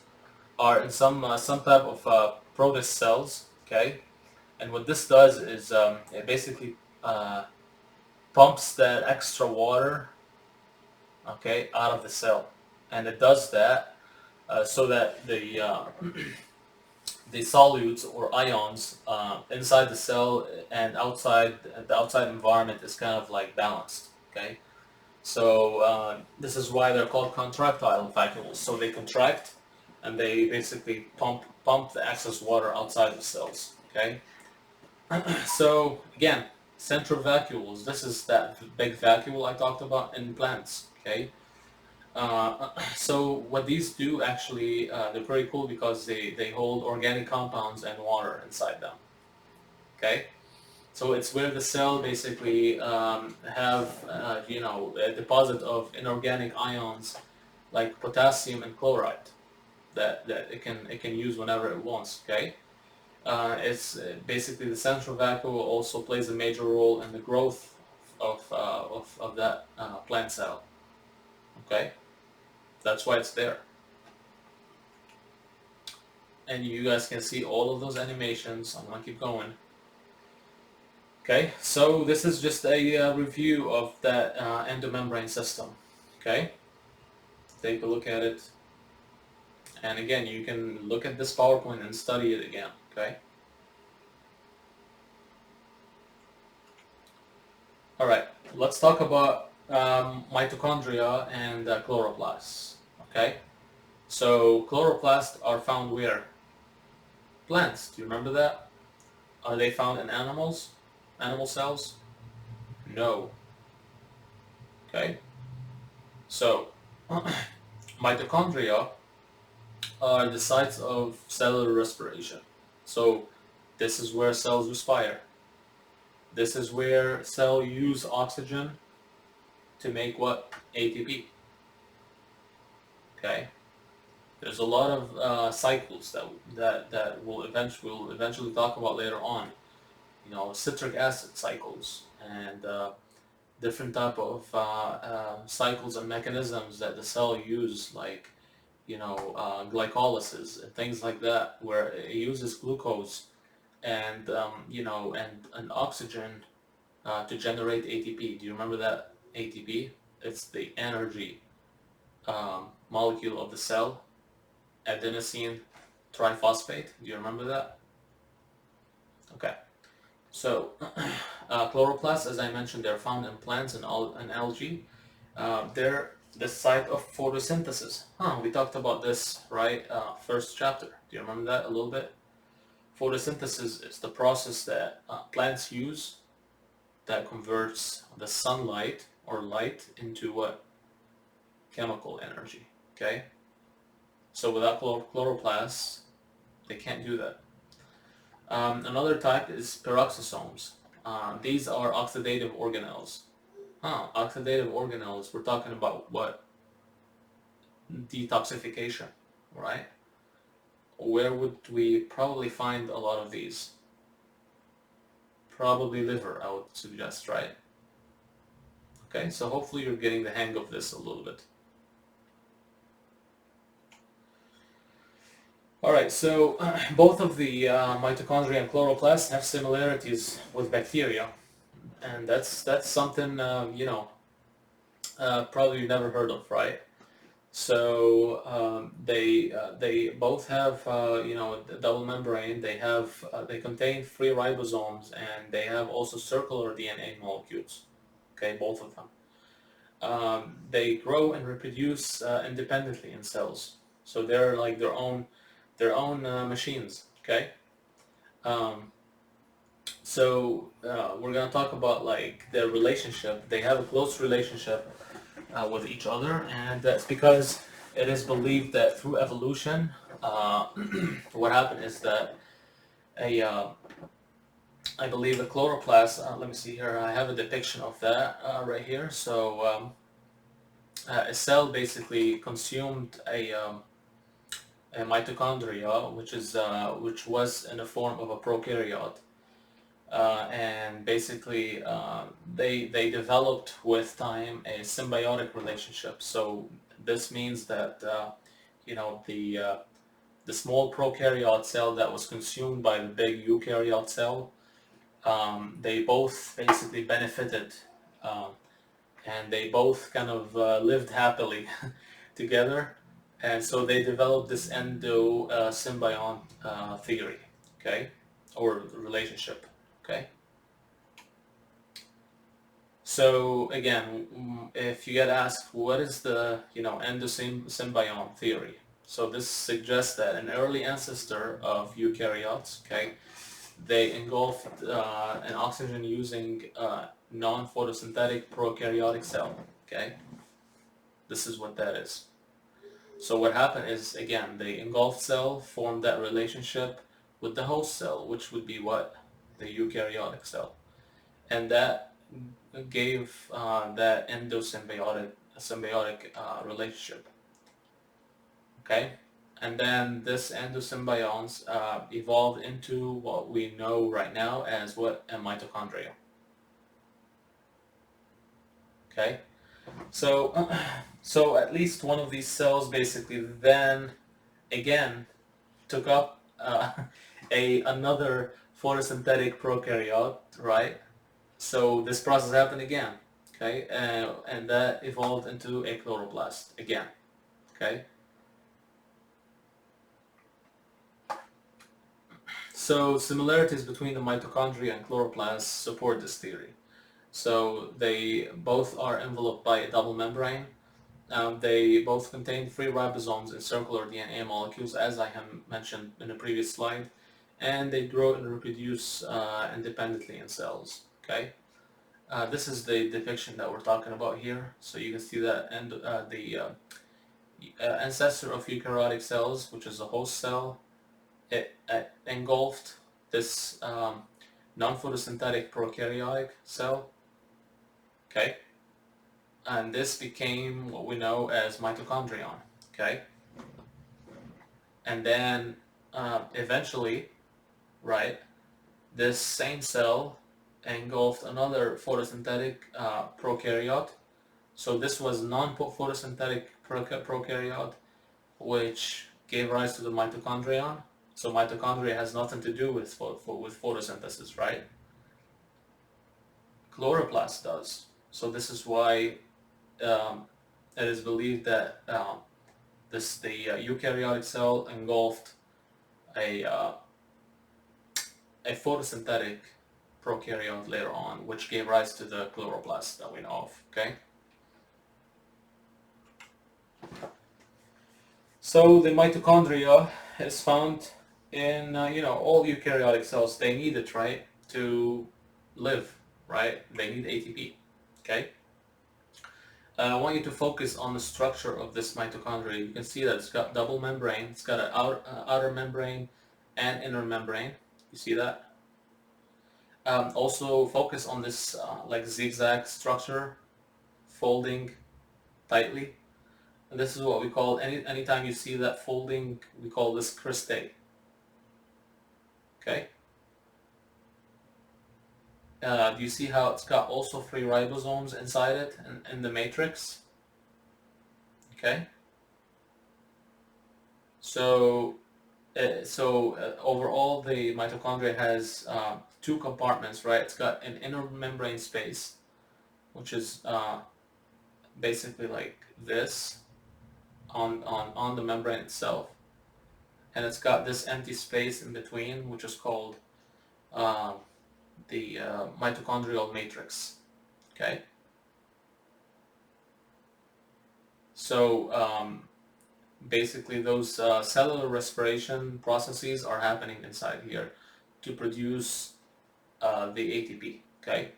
are in some type of protist cells. Okay. And what this does is it basically pumps that extra water, okay, out of the cell, and it does that so that the solutes or ions inside the cell and outside the outside environment is kind of like balanced. Okay, so this is why they're called contractile vacuoles. So they contract and they basically pump the excess water outside the cells. Okay, so again, central vacuoles. This is that big vacuole I talked about in plants. Okay. So what these do actually, they're pretty cool because they hold organic compounds and water inside them. Okay, so it's where the cell basically have a deposit of inorganic ions like potassium and chloride that it can use whenever it wants. Okay, it's basically the central vacuole also plays a major role in the growth of that plant cell. Okay. That's why it's there. And you guys can see all of those animations. I'm gonna keep going. Okay, so this is just a review of that endomembrane system. Okay, take a look at it. And again, you can look at this PowerPoint and study it again. Okay. All right, let's talk about mitochondria and chloroplasts. Okay. So chloroplasts are found where? Plants. Do you remember that? Are they found in animals? Animal cells? No. Okay. So mitochondria are the sites of cellular respiration. So this is where cells respire. This is where cells use oxygen to make what? ATP. Okay. There's a lot of cycles that we'll eventually talk about later on. You know, citric acid cycles and different type of cycles and mechanisms that the cell use, like glycolysis and things like that, where it uses glucose and and oxygen to generate ATP. Do you remember that ATP? It's the energy molecule of the cell. Adenosine triphosphate. Do you remember that? Okay. So chloroplasts, as I mentioned, they're found in plants and algae. They're the site of photosynthesis. We talked about this, right? First chapter. Do you remember that a little bit? Photosynthesis is the process that plants use that converts the sunlight or light into what? Chemical energy. Okay. So without chloroplasts, they can't do that. Another type is peroxisomes. These are oxidative organelles. Oxidative organelles. We're talking about what? Detoxification, right? Where would we probably find a lot of these? Probably liver, I would suggest, right? Okay, so hopefully you're getting the hang of this a little bit. Alright, so both of the mitochondria and chloroplasts have similarities with bacteria, and that's something probably you've never heard of, right? So they both have the double membrane. They contain free ribosomes, and they have also circular DNA molecules. Okay, both of them. They grow and reproduce independently in cells, so they're like their own machines. Okay, um, so we're gonna talk about like their relationship. They have a close relationship with each other, and that's because it is believed that through evolution, uh, what happened is that a I believe a chloroplast. Let me see here. I have a depiction of that right here. So a cell basically consumed a mitochondria, which was in the form of a prokaryote, and basically they developed with time a symbiotic relationship. So this means that the small prokaryote cell that was consumed by the big eukaryote cell, they both basically benefited, um, and they both kind of lived happily together, and so they developed this endo symbiont theory, okay, or relationship, okay. So again, if you get asked what is the endosymbiont theory, so this suggests that an early ancestor of eukaryotes, okay, they engulfed an oxygen-using non-photosynthetic prokaryotic cell, okay. This is what that is. So what happened is, again, the engulfed cell formed that relationship with the host cell, which would be what? The eukaryotic cell. And that gave that symbiotic relationship. Okay? And then this endosymbionts evolved into what we know right now as what? A mitochondria. Okay? So, so at least one of these cells basically then again took up another photosynthetic prokaryote, right? So this process happened again, okay, and that evolved into a chloroplast again, okay. So similarities between the mitochondria and chloroplasts support this theory. So they both are enveloped by a double membrane. They both contain free ribosomes and circular DNA molecules, as I have mentioned in the previous slide, and they grow and reproduce independently in cells. Okay, this is the depiction that we're talking about here. So you can see that, and the ancestor of eukaryotic cells, which is a host cell, it engulfed this non-photosynthetic prokaryotic cell. Okay. And this became what we know as mitochondrion, okay? And then eventually, right, this same cell engulfed another photosynthetic prokaryote. So this was non-photosynthetic prokaryote, which gave rise to the mitochondrion. So mitochondria has nothing to do with photosynthesis, right? Chloroplast does. So this is why it is believed that the eukaryotic cell engulfed a photosynthetic prokaryote later on, which gave rise to the chloroplast that we know of. Okay. So the mitochondria is found in all eukaryotic cells. They need it, right, to live, right? They need ATP. Okay. I want you to focus on the structure of this mitochondria. You can see that it's got double membrane. It's got an outer membrane and inner membrane. You see that? Also focus on this like zigzag structure folding tightly. And this is what we call, anytime you see that folding, we call this cristae. Okay? Do you see how it's got also 3 ribosomes inside it in the matrix? Okay? So, overall, the mitochondria has 2 compartments, right? It's got an inner membrane space, which is basically like this on the membrane itself, and it's got this empty space in between, which is called the mitochondrial matrix. Okay, so basically those cellular respiration processes are happening inside here to produce the ATP. Okay.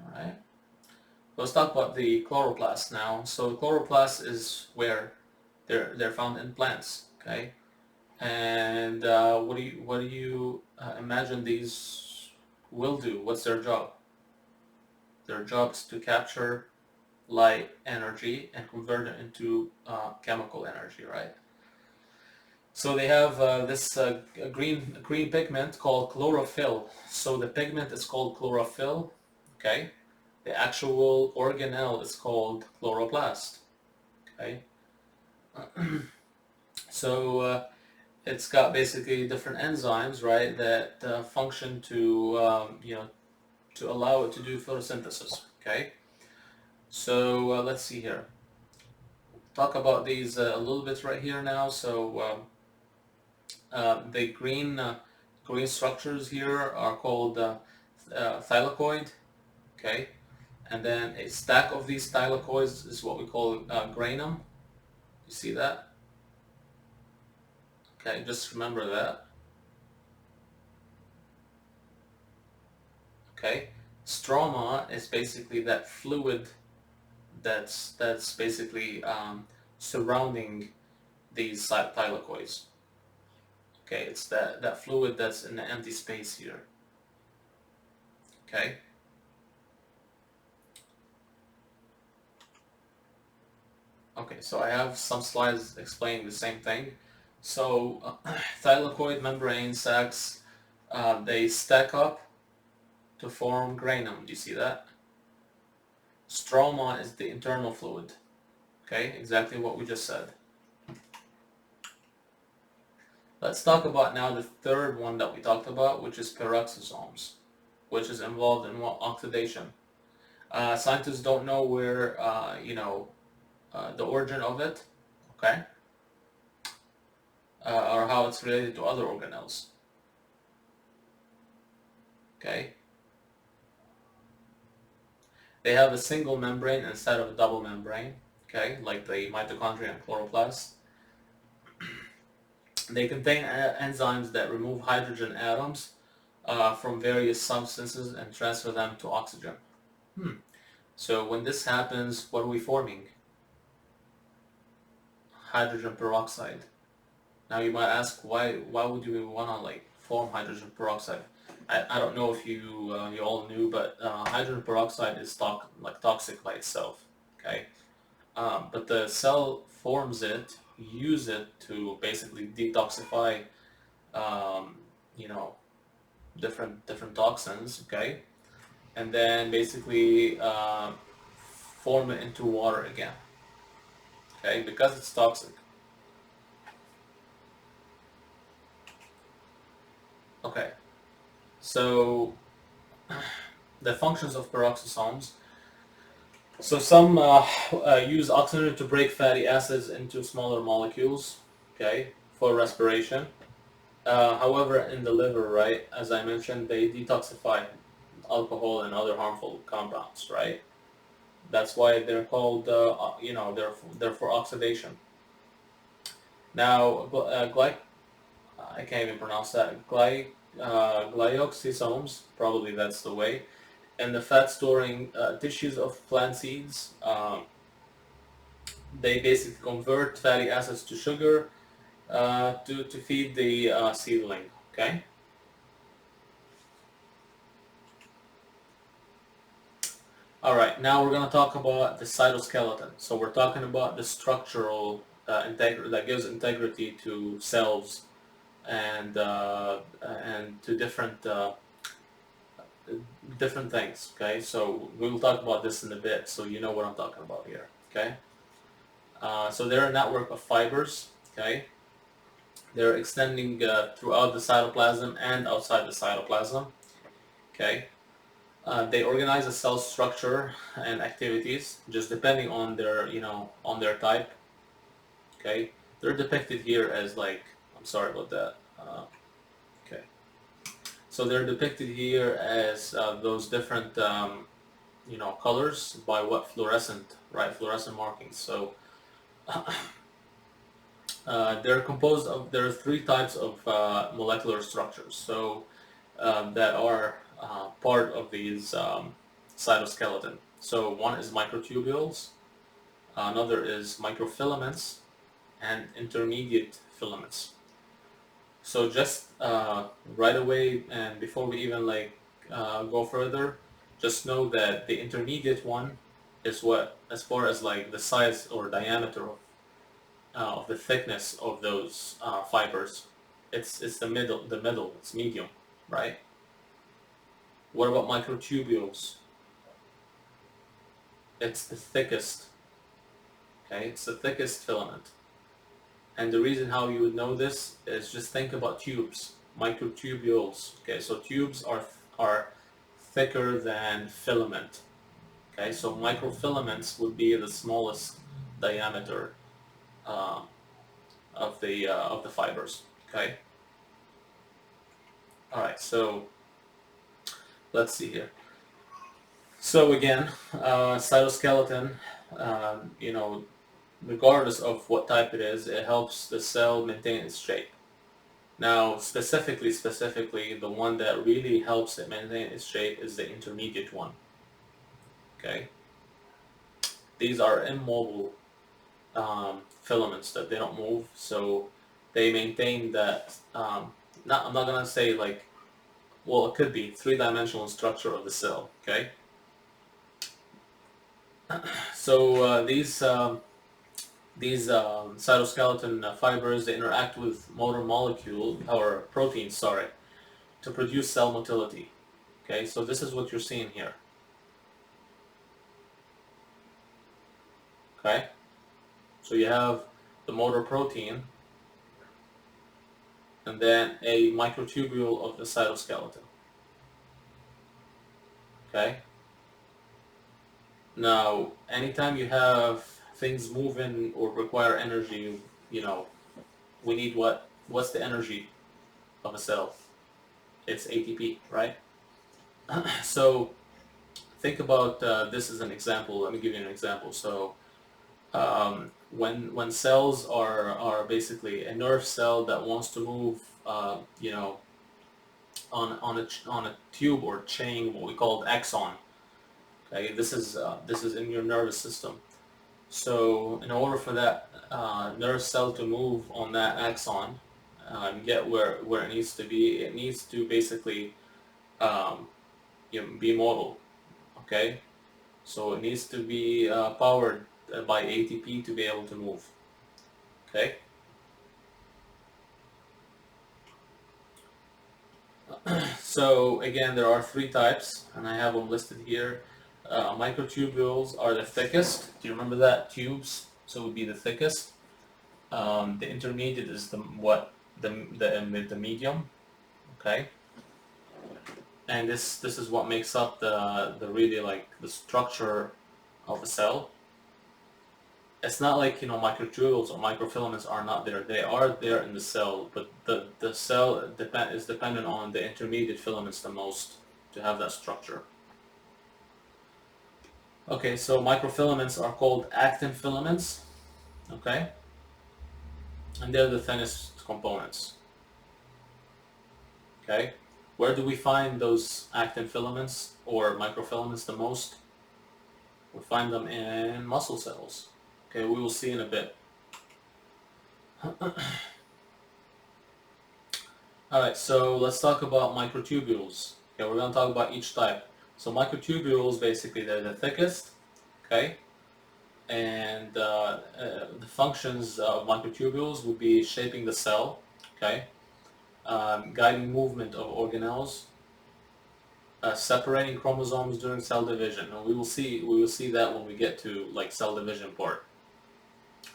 All right. Let's talk about the chloroplast now. So chloroplast is where they're found in plants. Okay. And what do you imagine these will do? What's their job? Their job is to capture light energy and convert it into chemical energy, right? So they have this green pigment called chlorophyll. So the pigment is called chlorophyll, okay? The actual organelle is called chloroplast, okay? So it's got basically different enzymes, right, that function to to allow it to do photosynthesis. Okay, so let's see here. Talk about these a little bit right here now. So the green structures here are called thylakoid. Okay, and then a stack of these thylakoids is what we call granum. You see that? Okay, just remember that. Okay, stroma is basically that fluid that's basically surrounding these thylakoids. Okay, it's that fluid that's in the empty space here. Okay. Okay, so I have some slides explaining the same thing. So thylakoid membrane sacs, they stack up to form granum. Do you see that? Stroma is the internal fluid. Okay, exactly what we just said. Let's talk about now the third one that we talked about, which is peroxisomes, which is involved in what? Oxidation. Scientists don't know where, the origin of it, okay, or how it's related to other organelles. Okay. They have a single membrane instead of a double membrane, okay, like the mitochondria and chloroplast. They contain enzymes that remove hydrogen atoms from various substances and transfer them to oxygen. So when this happens, what are we forming? Hydrogen peroxide. Now you might ask, why would you want to like form hydrogen peroxide? I don't know if you you all knew, but hydrogen peroxide is toxic by itself. Okay, but the cell forms it, use it to basically detoxify, you know, different toxins. Okay, and then basically form it into water again. Okay, because it's toxic. Okay, so the functions of peroxisomes. So some use oxygen to break fatty acids into smaller molecules, okay, for respiration. However, in the liver, right, as I mentioned, they detoxify alcohol and other harmful compounds, right? That's why they're called, they're for oxidation. Now, I can't even pronounce that. Glyoxysomes, probably that's the way. And the fat-storing tissues of plant seeds, they basically convert fatty acids to sugar to feed the seedling. Okay. Alright, now we're going to talk about the cytoskeleton. So we're talking about the structural integrity that gives integrity to cells and to different things. Okay, so we will talk about this in a bit, so you know what I'm talking about here. Okay, so they're a network of fibers. Okay, they're extending throughout the cytoplasm and outside the cytoplasm. Okay. They organize the cell structure and activities just depending on their, on their type. Okay, they're depicted here as like, I'm sorry about that. Okay, so they're depicted here as those different, colors by what fluorescent, right? Fluorescent markings. So they're composed of, there are three types of molecular structures. So that are part of these cytoskeleton. So one is microtubules, another is microfilaments, and intermediate filaments. So just right away, and before we even go further, just know that the intermediate one is what, as far as like the size or diameter of the thickness of those fibers, it's the middle, it's medium, right? What about microtubules? It's the thickest, okay? It's the thickest filament. And the reason how you would know this is just think about tubes, microtubules, okay? So tubes are thicker than filament, okay? So microfilaments would be the smallest diameter uh, of the fibers, okay? All right, so let's see here. So again, cytoskeleton, regardless of what type it is, it helps the cell maintain its shape. Now, specifically, the one that really helps it maintain its shape is the intermediate one. Okay, these are immobile filaments that they don't move, so they maintain that. I'm not gonna say like, well, it could be three-dimensional structure of the cell. Okay, so these cytoskeleton fibers, they interact with motor molecule or proteins, sorry, to produce cell motility. Okay, so this is what you're seeing here. Okay, so you have the motor protein and then a microtubule of the cytoskeleton. Okay, now anytime you have things moving or require energy, we need what's the energy of a cell? It's ATP, right? So think about this as an example. Let me give you an example. So when cells are basically a nerve cell that wants to move, on a tube or chain, what we call axon. Okay, this is in your nervous system. So in order for that nerve cell to move on that axon and get where it needs to be, it needs to basically be mobile. Okay, so it needs to be powered by ATP to be able to move. Okay. So again, there are three types, and I have them listed here. Microtubules are the thickest. Do you remember that? Tubes, so it would be the thickest. The intermediate is the medium. Okay. And this is what makes up the really like the structure of a cell. It's not like microtubules or microfilaments are not there. They are there in the cell, but the cell is dependent on the intermediate filaments the most to have that structure. Okay, so microfilaments are called actin filaments. Okay, and they're the thinnest components. Okay, where do we find those actin filaments or microfilaments the most? We find them in muscle cells. Okay, we will see in a bit. Alright, so let's talk about microtubules. Okay, we're going to talk about each type. So microtubules, basically, they're the thickest, okay? And the functions of microtubules would be shaping the cell, okay? Guiding movement of organelles, separating chromosomes during cell division. And we will see that when we get to like cell division part.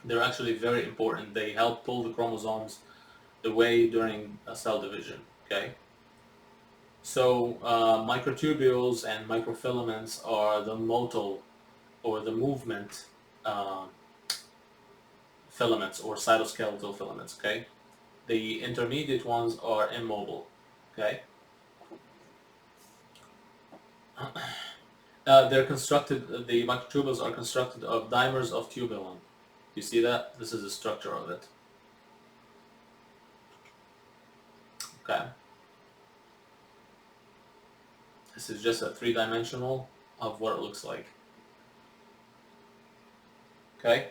They're actually very important. They help pull the chromosomes away during cell division, okay? So microtubules and microfilaments are the motile or the movement uh, filaments or cytoskeletal filaments, okay? The intermediate ones are immobile, okay? They're constructed, the microtubules are constructed of dimers of tubulin. You see that? This is the structure of it, okay? This is just a three-dimensional of what it looks like, okay?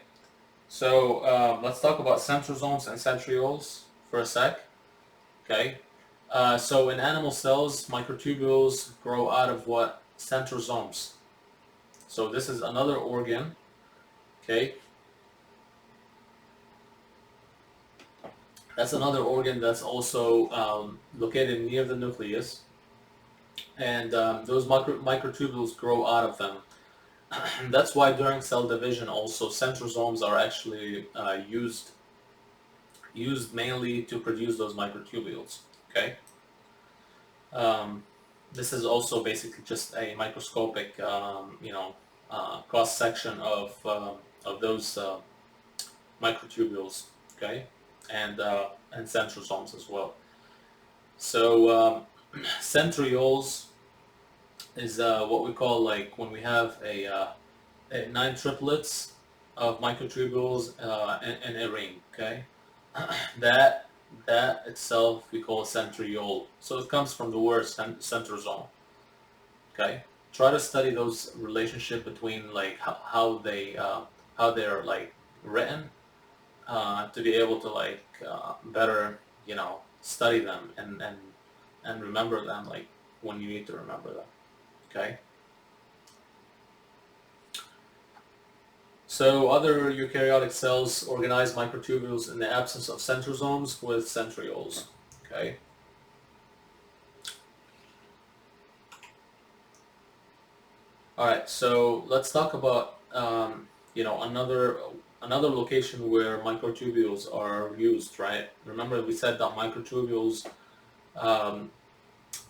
So let's talk about centrosomes and centrioles for a sec, okay? So in animal cells, microtubules grow out of what? Centrosomes. So this is another organ, okay? That's another organ that's also located near the nucleus, and those microtubules grow out of them. That's why during cell division also centrosomes are actually used mainly to produce those microtubules, okay? Um, this is also basically just a microscopic, cross section of those microtubules, okay, and centrosomes as well. So centrioles is what we call like when we have a 9 triplets of microtubules in a ring, okay. that that itself we call a centriole. So it comes from the word centrosome. Okay, try to study those relationship between like how they're like written to be able to like better study them and remember them like when you need to remember them. Okay. So other eukaryotic cells organize microtubules in the absence of centrosomes with centrioles. Okay. All right. So let's talk about another location where microtubules are used. Right. Remember we said that microtubules um,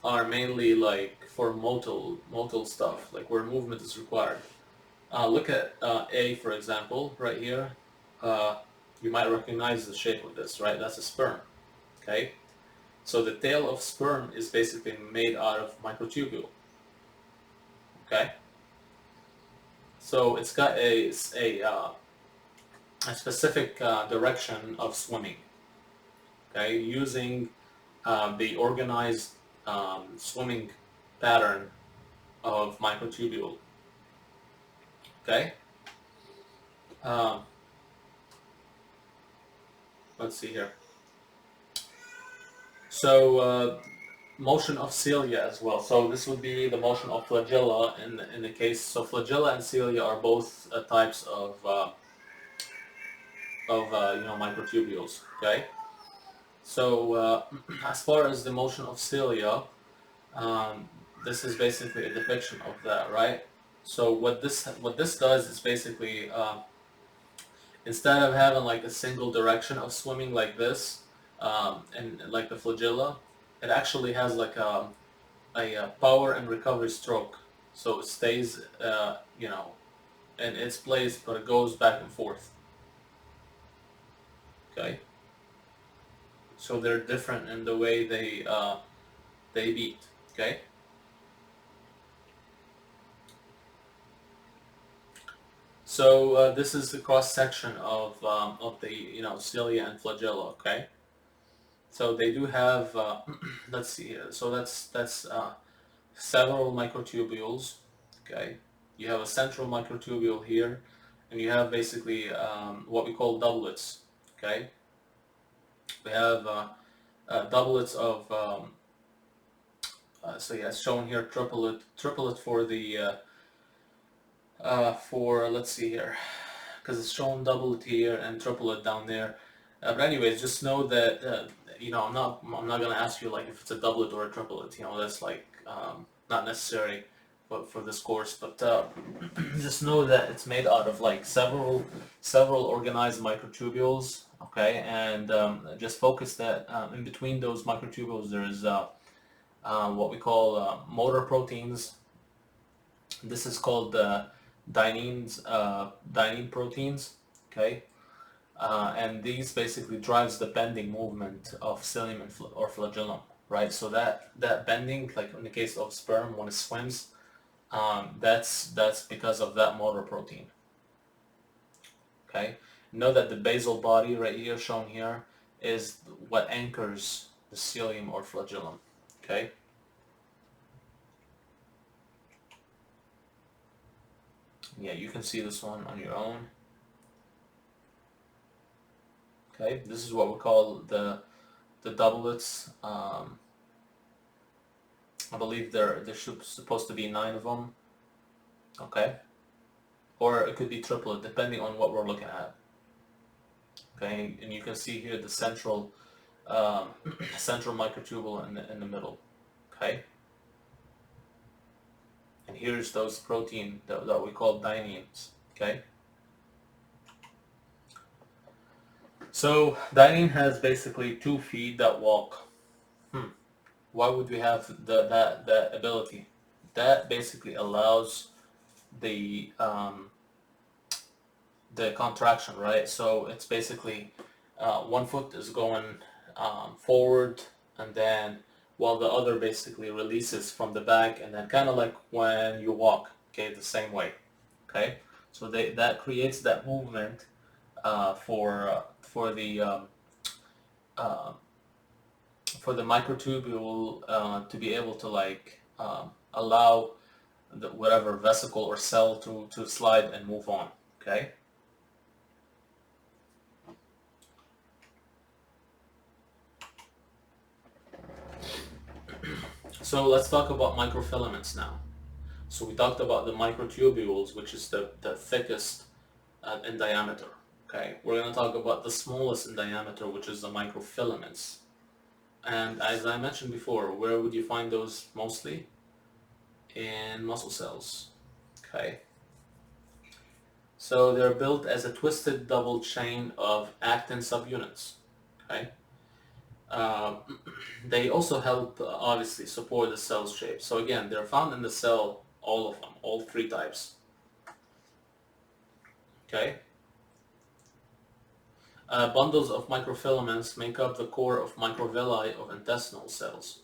are mainly like for motile stuff, like where movement is required. Look at A, for example, right here. Uh, you might recognize the shape of this, right? That's a sperm, okay? So the tail of sperm is basically made out of microtubule, okay? So it's got a specific direction of swimming, okay? Using the organized swimming pattern of microtubule, okay? Um, let's see here. So motion of cilia as well. So this would be the motion of flagella in the case. So flagella and cilia are both types of microtubules. Okay. So as far as the motion of cilia, um, this is basically a depiction of that, right? So what this does is basically instead of having like a single direction of swimming like this, and like the flagella, it actually has like a power and recovery stroke. So it stays, in its place, but it goes back and forth. Okay. So they're different in the way they beat. Okay. So this is the cross section of the cilia and flagella. Okay. So they do have let's see here. So that's several microtubules. Okay. You have a central microtubule here, and you have basically what we call doublets. Okay. We have doublets So yeah, it's shown here triplet for the for, let's see here, because it's shown doublet here and triplet down there. But anyways, just know that I'm not gonna ask you like if it's a doublet or a triplet. That's like not necessary for this course. But just know that it's made out of like several organized microtubules. Okay, and just focus that in between those microtubules there is what we call motor proteins. This is called dynein proteins. Okay, and these basically drives the bending movement of cilium or flagellum, right? So that bending, like in the case of sperm when it swims, that's because of that motor protein. Okay, know that the basal body right here shown here is what anchors the cilium or flagellum. Okay. Yeah, you can see this one on your own. Okay, this is what we call the doublets. I believe there should supposed to be 9 of them. Okay, or it could be triplet depending on what we're looking at. Okay, and you can see here the central central microtubule in the middle. Okay, and here's those protein that we call dyneins. Okay, so dynein has basically 2 feet that walk. Why would we have that ability? That basically allows the contraction, right? So it's basically one foot is going forward, and then while the other basically releases from the back, and then kind of like when you walk, okay, the same way, okay. So that creates that movement uh, for the microtubule to be able to like allow whatever vesicle or cell to slide and move on, okay. So let's talk about microfilaments now. So we talked about the microtubules, which is the thickest in diameter. Okay, we're going to talk about the smallest in diameter, which is the microfilaments. And as I mentioned before, where would you find those mostly? In muscle cells. Okay. So they're built as a twisted double chain of actin subunits. Okay. Uh, they also help obviously support the cell's shape. So again, they're found in the cell, all of them, all 3 types. Okay. Bundles of microfilaments make up the core of microvilli of intestinal cells.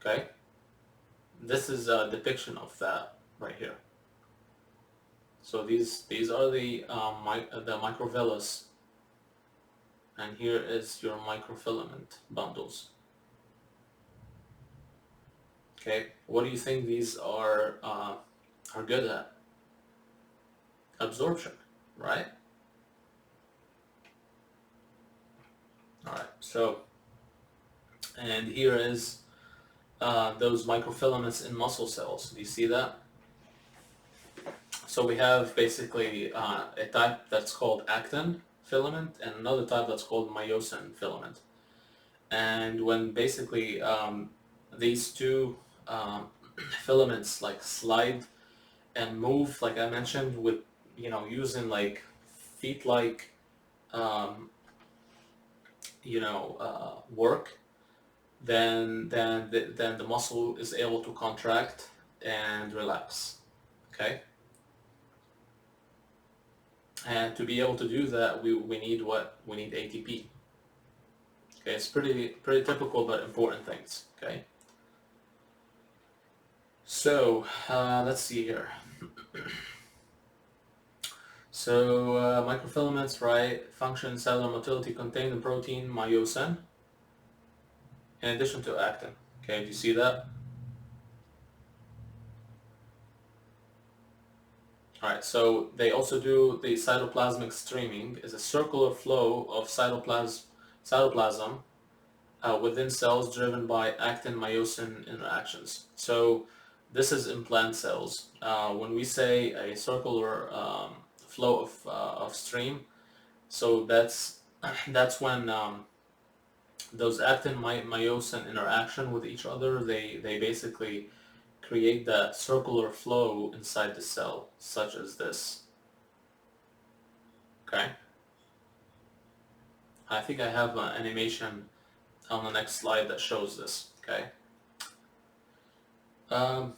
Okay. This is a depiction of that right here. So these are the microvillus, and here is your microfilament bundles. Okay, what do you think these are good at? Absorption, right? All right. So, and here is those microfilaments in muscle cells. Do you see that? So we have basically a type that's called actin filament and another type that's called myosin filament. And when basically these two filaments like slide and move, like I mentioned, with using like feet-like work, then the muscle is able to contract and relax. Okay. And to be able to do that, we need what? We need ATP. Okay, it's pretty typical but important things. Okay. So let's see here. So microfilaments, right? Function, cellular motility, contain the protein myosin, in addition to actin. Okay, do you see that? Alright, so they also do the cytoplasmic streaming, is a circular flow of cytoplasm within cells driven by actin-myosin interactions. So this is in plant cells. When we say a circular flow of stream, so that's when those actin-myosin interaction with each other, they basically create that circular flow inside the cell, such as this. Okay? I think I have an animation on the next slide that shows this. Okay? Um,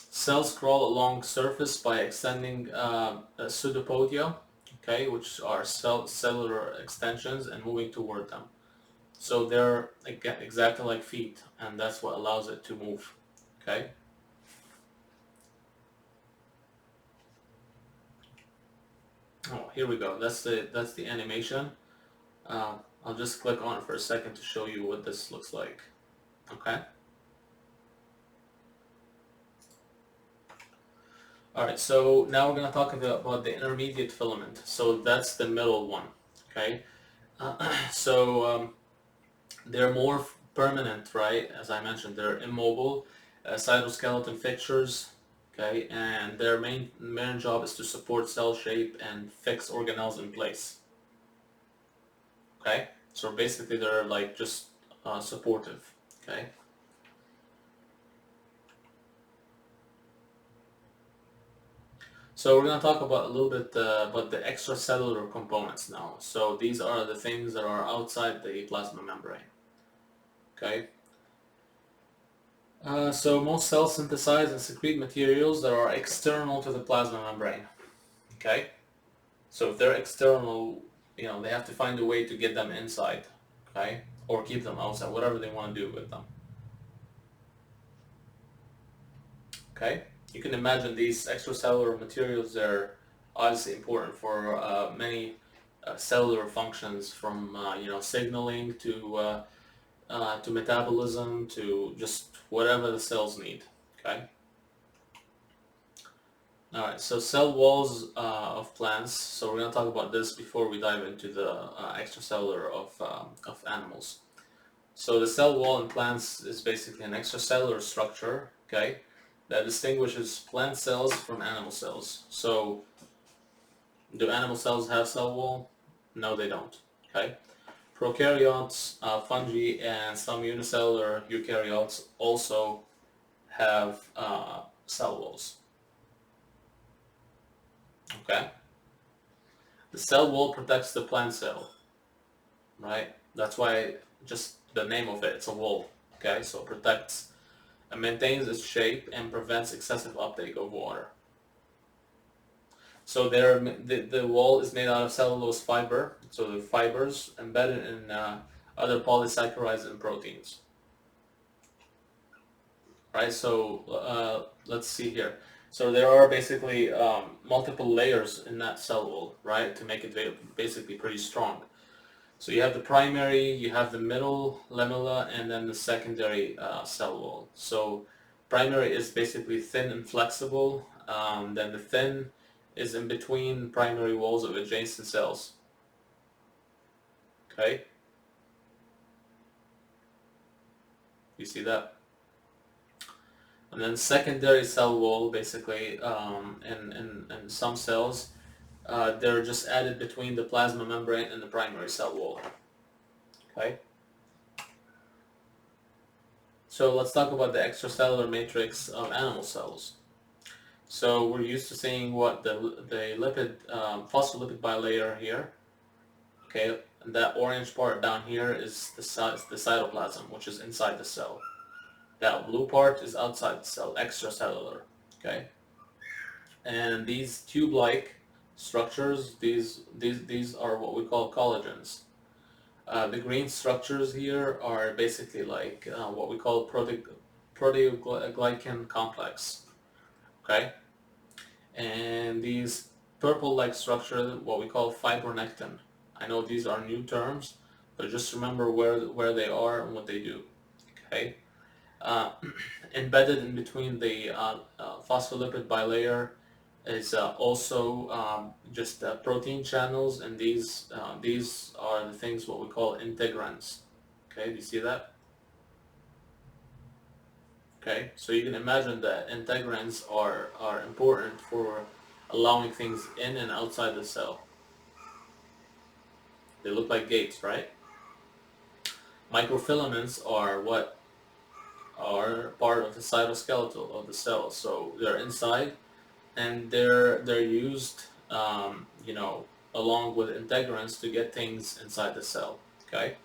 Cells crawl along surface by extending pseudopodia, okay, which are cellular extensions, and moving toward them. So they're exactly like feet, and that's what allows it to move. Okay. Oh, here we go. That's the animation. I'll just click on it for a second to show you what this looks like. Okay. Alright, so now we're going to talk about the intermediate filament. So that's the middle one. Okay. So they're more permanent, right? As I mentioned, they're immobile, cytoskeleton fixtures, okay, and their main job is to support cell shape and fix organelles in place. Okay, so basically they're like just supportive. Okay. So we're going to talk about a little bit about the extracellular components now. So these are the things that are outside the plasma membrane. Okay. So most cells synthesize and secrete materials that are external to the plasma membrane. Okay. So if they're external, they have to find a way to get them inside. Okay. Or keep them outside, whatever they want to do with them. Okay. You can imagine these extracellular materials, they're obviously important for many cellular functions, from signaling to metabolism to just whatever the cells need. Okay. Alright, so cell walls of plants. So we're going to talk about this before we dive into the extracellular of animals. So the cell wall in plants is basically an extracellular structure, okay, that distinguishes plant cells from animal cells. So do animal cells have cell wall? No, they don't. Okay. Prokaryotes, fungi, and some unicellular eukaryotes also have cell walls. Okay. The cell wall protects the plant cell, right? That's why just the name of it, it's a wall. Okay, so it protects and maintains its shape and prevents excessive uptake of water. So the wall is made out of cellulose fiber, so the fibers embedded in other polysaccharides and proteins. Right, so let's see here. So there are basically multiple layers in that cell wall, right, to make it basically pretty strong. So you have the primary, you have the middle lamella, and then the secondary cell wall. So primary is basically thin and flexible. Then the thin is in between primary walls of adjacent cells. Okay? You see that? And then secondary cell wall, basically, in some cells, they're just added between the plasma membrane and the primary cell wall. Okay? So let's talk about the extracellular matrix of animal cells. So we're used to seeing what the lipid phospholipid bilayer here. Okay, and that orange part down here is the cytoplasm, which is inside the cell. That blue part is outside the cell, extracellular. Okay, and these tube-like structures, these are what we call collagens. The green structures here are basically like what we call proteoglycan complex. Okay, and these purple-like structures, what we call fibronectin. I know these are new terms, but just remember where they are and what they do. Okay, embedded in between the phospholipid bilayer is also just protein channels, and these are the things what we call integrins. Okay, do you see that? Okay, so you can imagine that integrins are important for allowing things in and outside the cell. They look like gates, right? Microfilaments are what are part of the cytoskeletal of the cell, so they're inside and they're used, you know, along with integrins to get things inside the cell. Okay.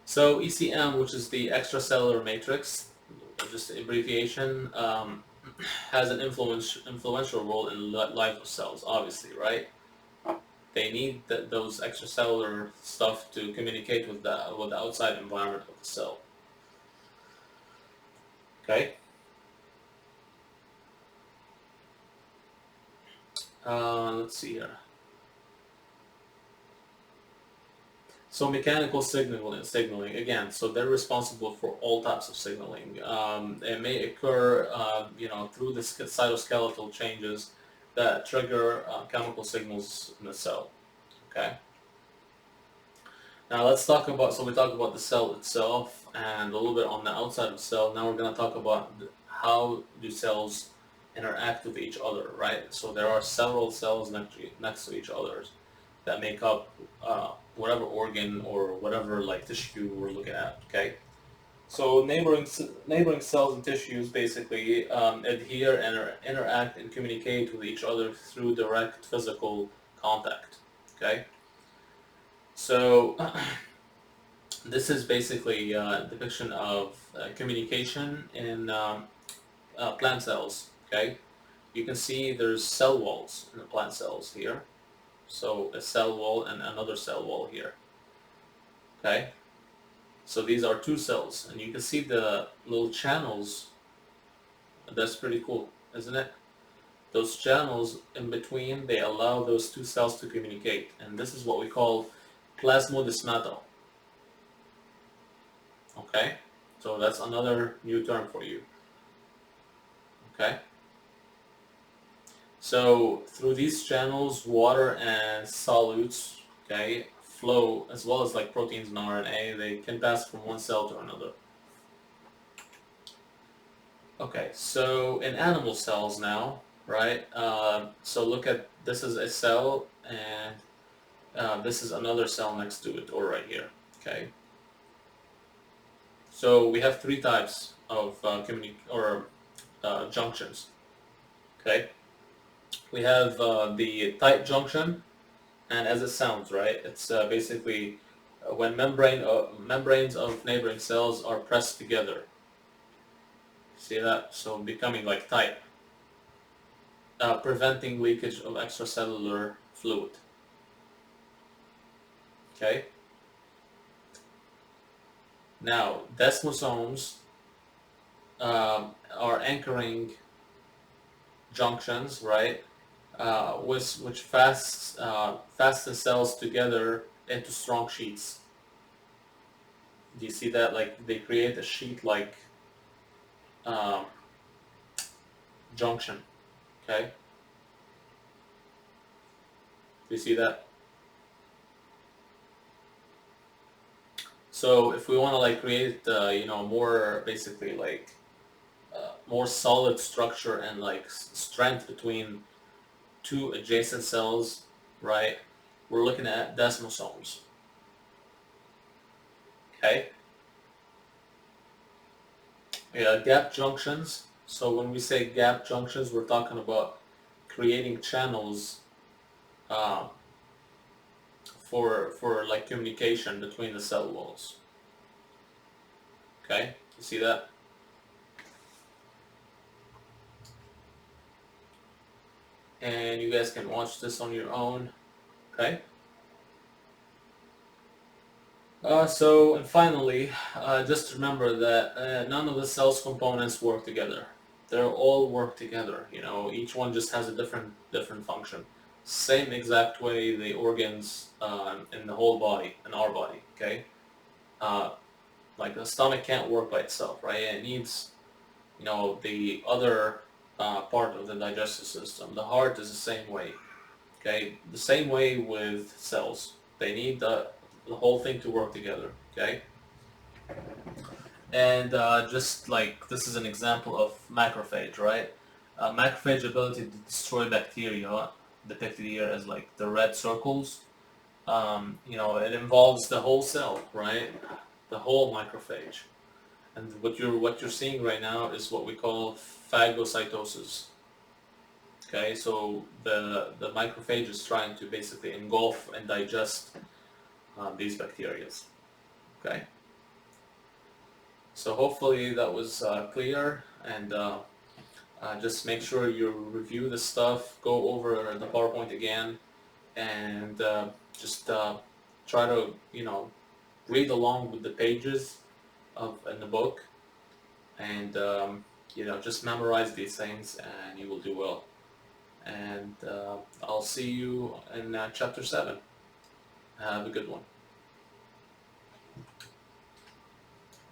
So ECM, which is the extracellular matrix, just the abbreviation, has an influential role in life of cells, obviously, right? They need those extracellular stuff to communicate with the outside environment of the cell. Okay. Let's see here. So mechanical signaling again. So they're responsible for all types of signaling. It may occur, you know, through the cytoskeletal changes that trigger chemical signals in the cell. Okay. Now let's talk about. So we talked about the cell itself and a little bit on the outside of the cell. Now we're going to talk about how do cells interact with each other, right? So there are several cells next to each other that make up whatever organ or whatever like tissue we're looking at. Okay, so neighboring cells and tissues basically adhere and interact and communicate with each other through direct physical contact. Okay, so this is basically a depiction of communication in plant cells. Okay, you can see there's cell walls in the plant cells here. So a cell wall and another cell wall here. Okay, so these are two cells, and you can see the little channels. That's pretty cool, isn't it? Those channels in between, they allow those two cells to communicate, and this is what we call plasmodesmata. Okay, so that's another new term for you. Okay. So through these channels, water and solutes, okay, flow, as well as like proteins and RNA. They can pass from one cell to another. Okay, so in animal cells now, right? So look at, this is a cell, and this is another cell next to it, or right here. Okay. So we have three types of junctions. Okay. We have the tight junction, and as it sounds, right? It's basically when membranes of neighboring cells are pressed together. See that? So becoming like tight, preventing leakage of extracellular fluid. Okay. Now desmosomes are anchoring junctions, right? Which fasten cells together into strong sheets. Do you see that? Like they create a sheet-like junction. Okay. Do you see that? So if we want to like create, more basically like more solid structure and like strength between two adjacent cells, right? We're looking at desmosomes. Okay. Yeah, gap junctions. So when we say gap junctions, we're talking about creating channels uh, for like communication between the cell walls. Okay, you see that? And you guys can watch this on your own. Okay. And finally, just remember that none of the cell's components work together. They all work together. You know, each one just has a different function. Same exact way the organs in the whole body, in our body. Okay. Like the stomach can't work by itself, right? It needs, the other part of the digestive system. The heart is the same way. Okay, the same way with cells. They need the whole thing to work together. Okay, and just like this is an example of macrophage, right? Macrophage ability to destroy bacteria, depicted here as like the red circles. It involves the whole cell, right? The whole macrophage. And what you're seeing right now is what we call phagocytosis. Okay, so the macrophage is trying to basically engulf and digest these bacteria. Okay, so hopefully that was clear, and just make sure you review the stuff, go over the PowerPoint again, and just try to read along with the pages in the book, and just memorize these things, and you will do well. And I'll see you in chapter 7. Have a good one.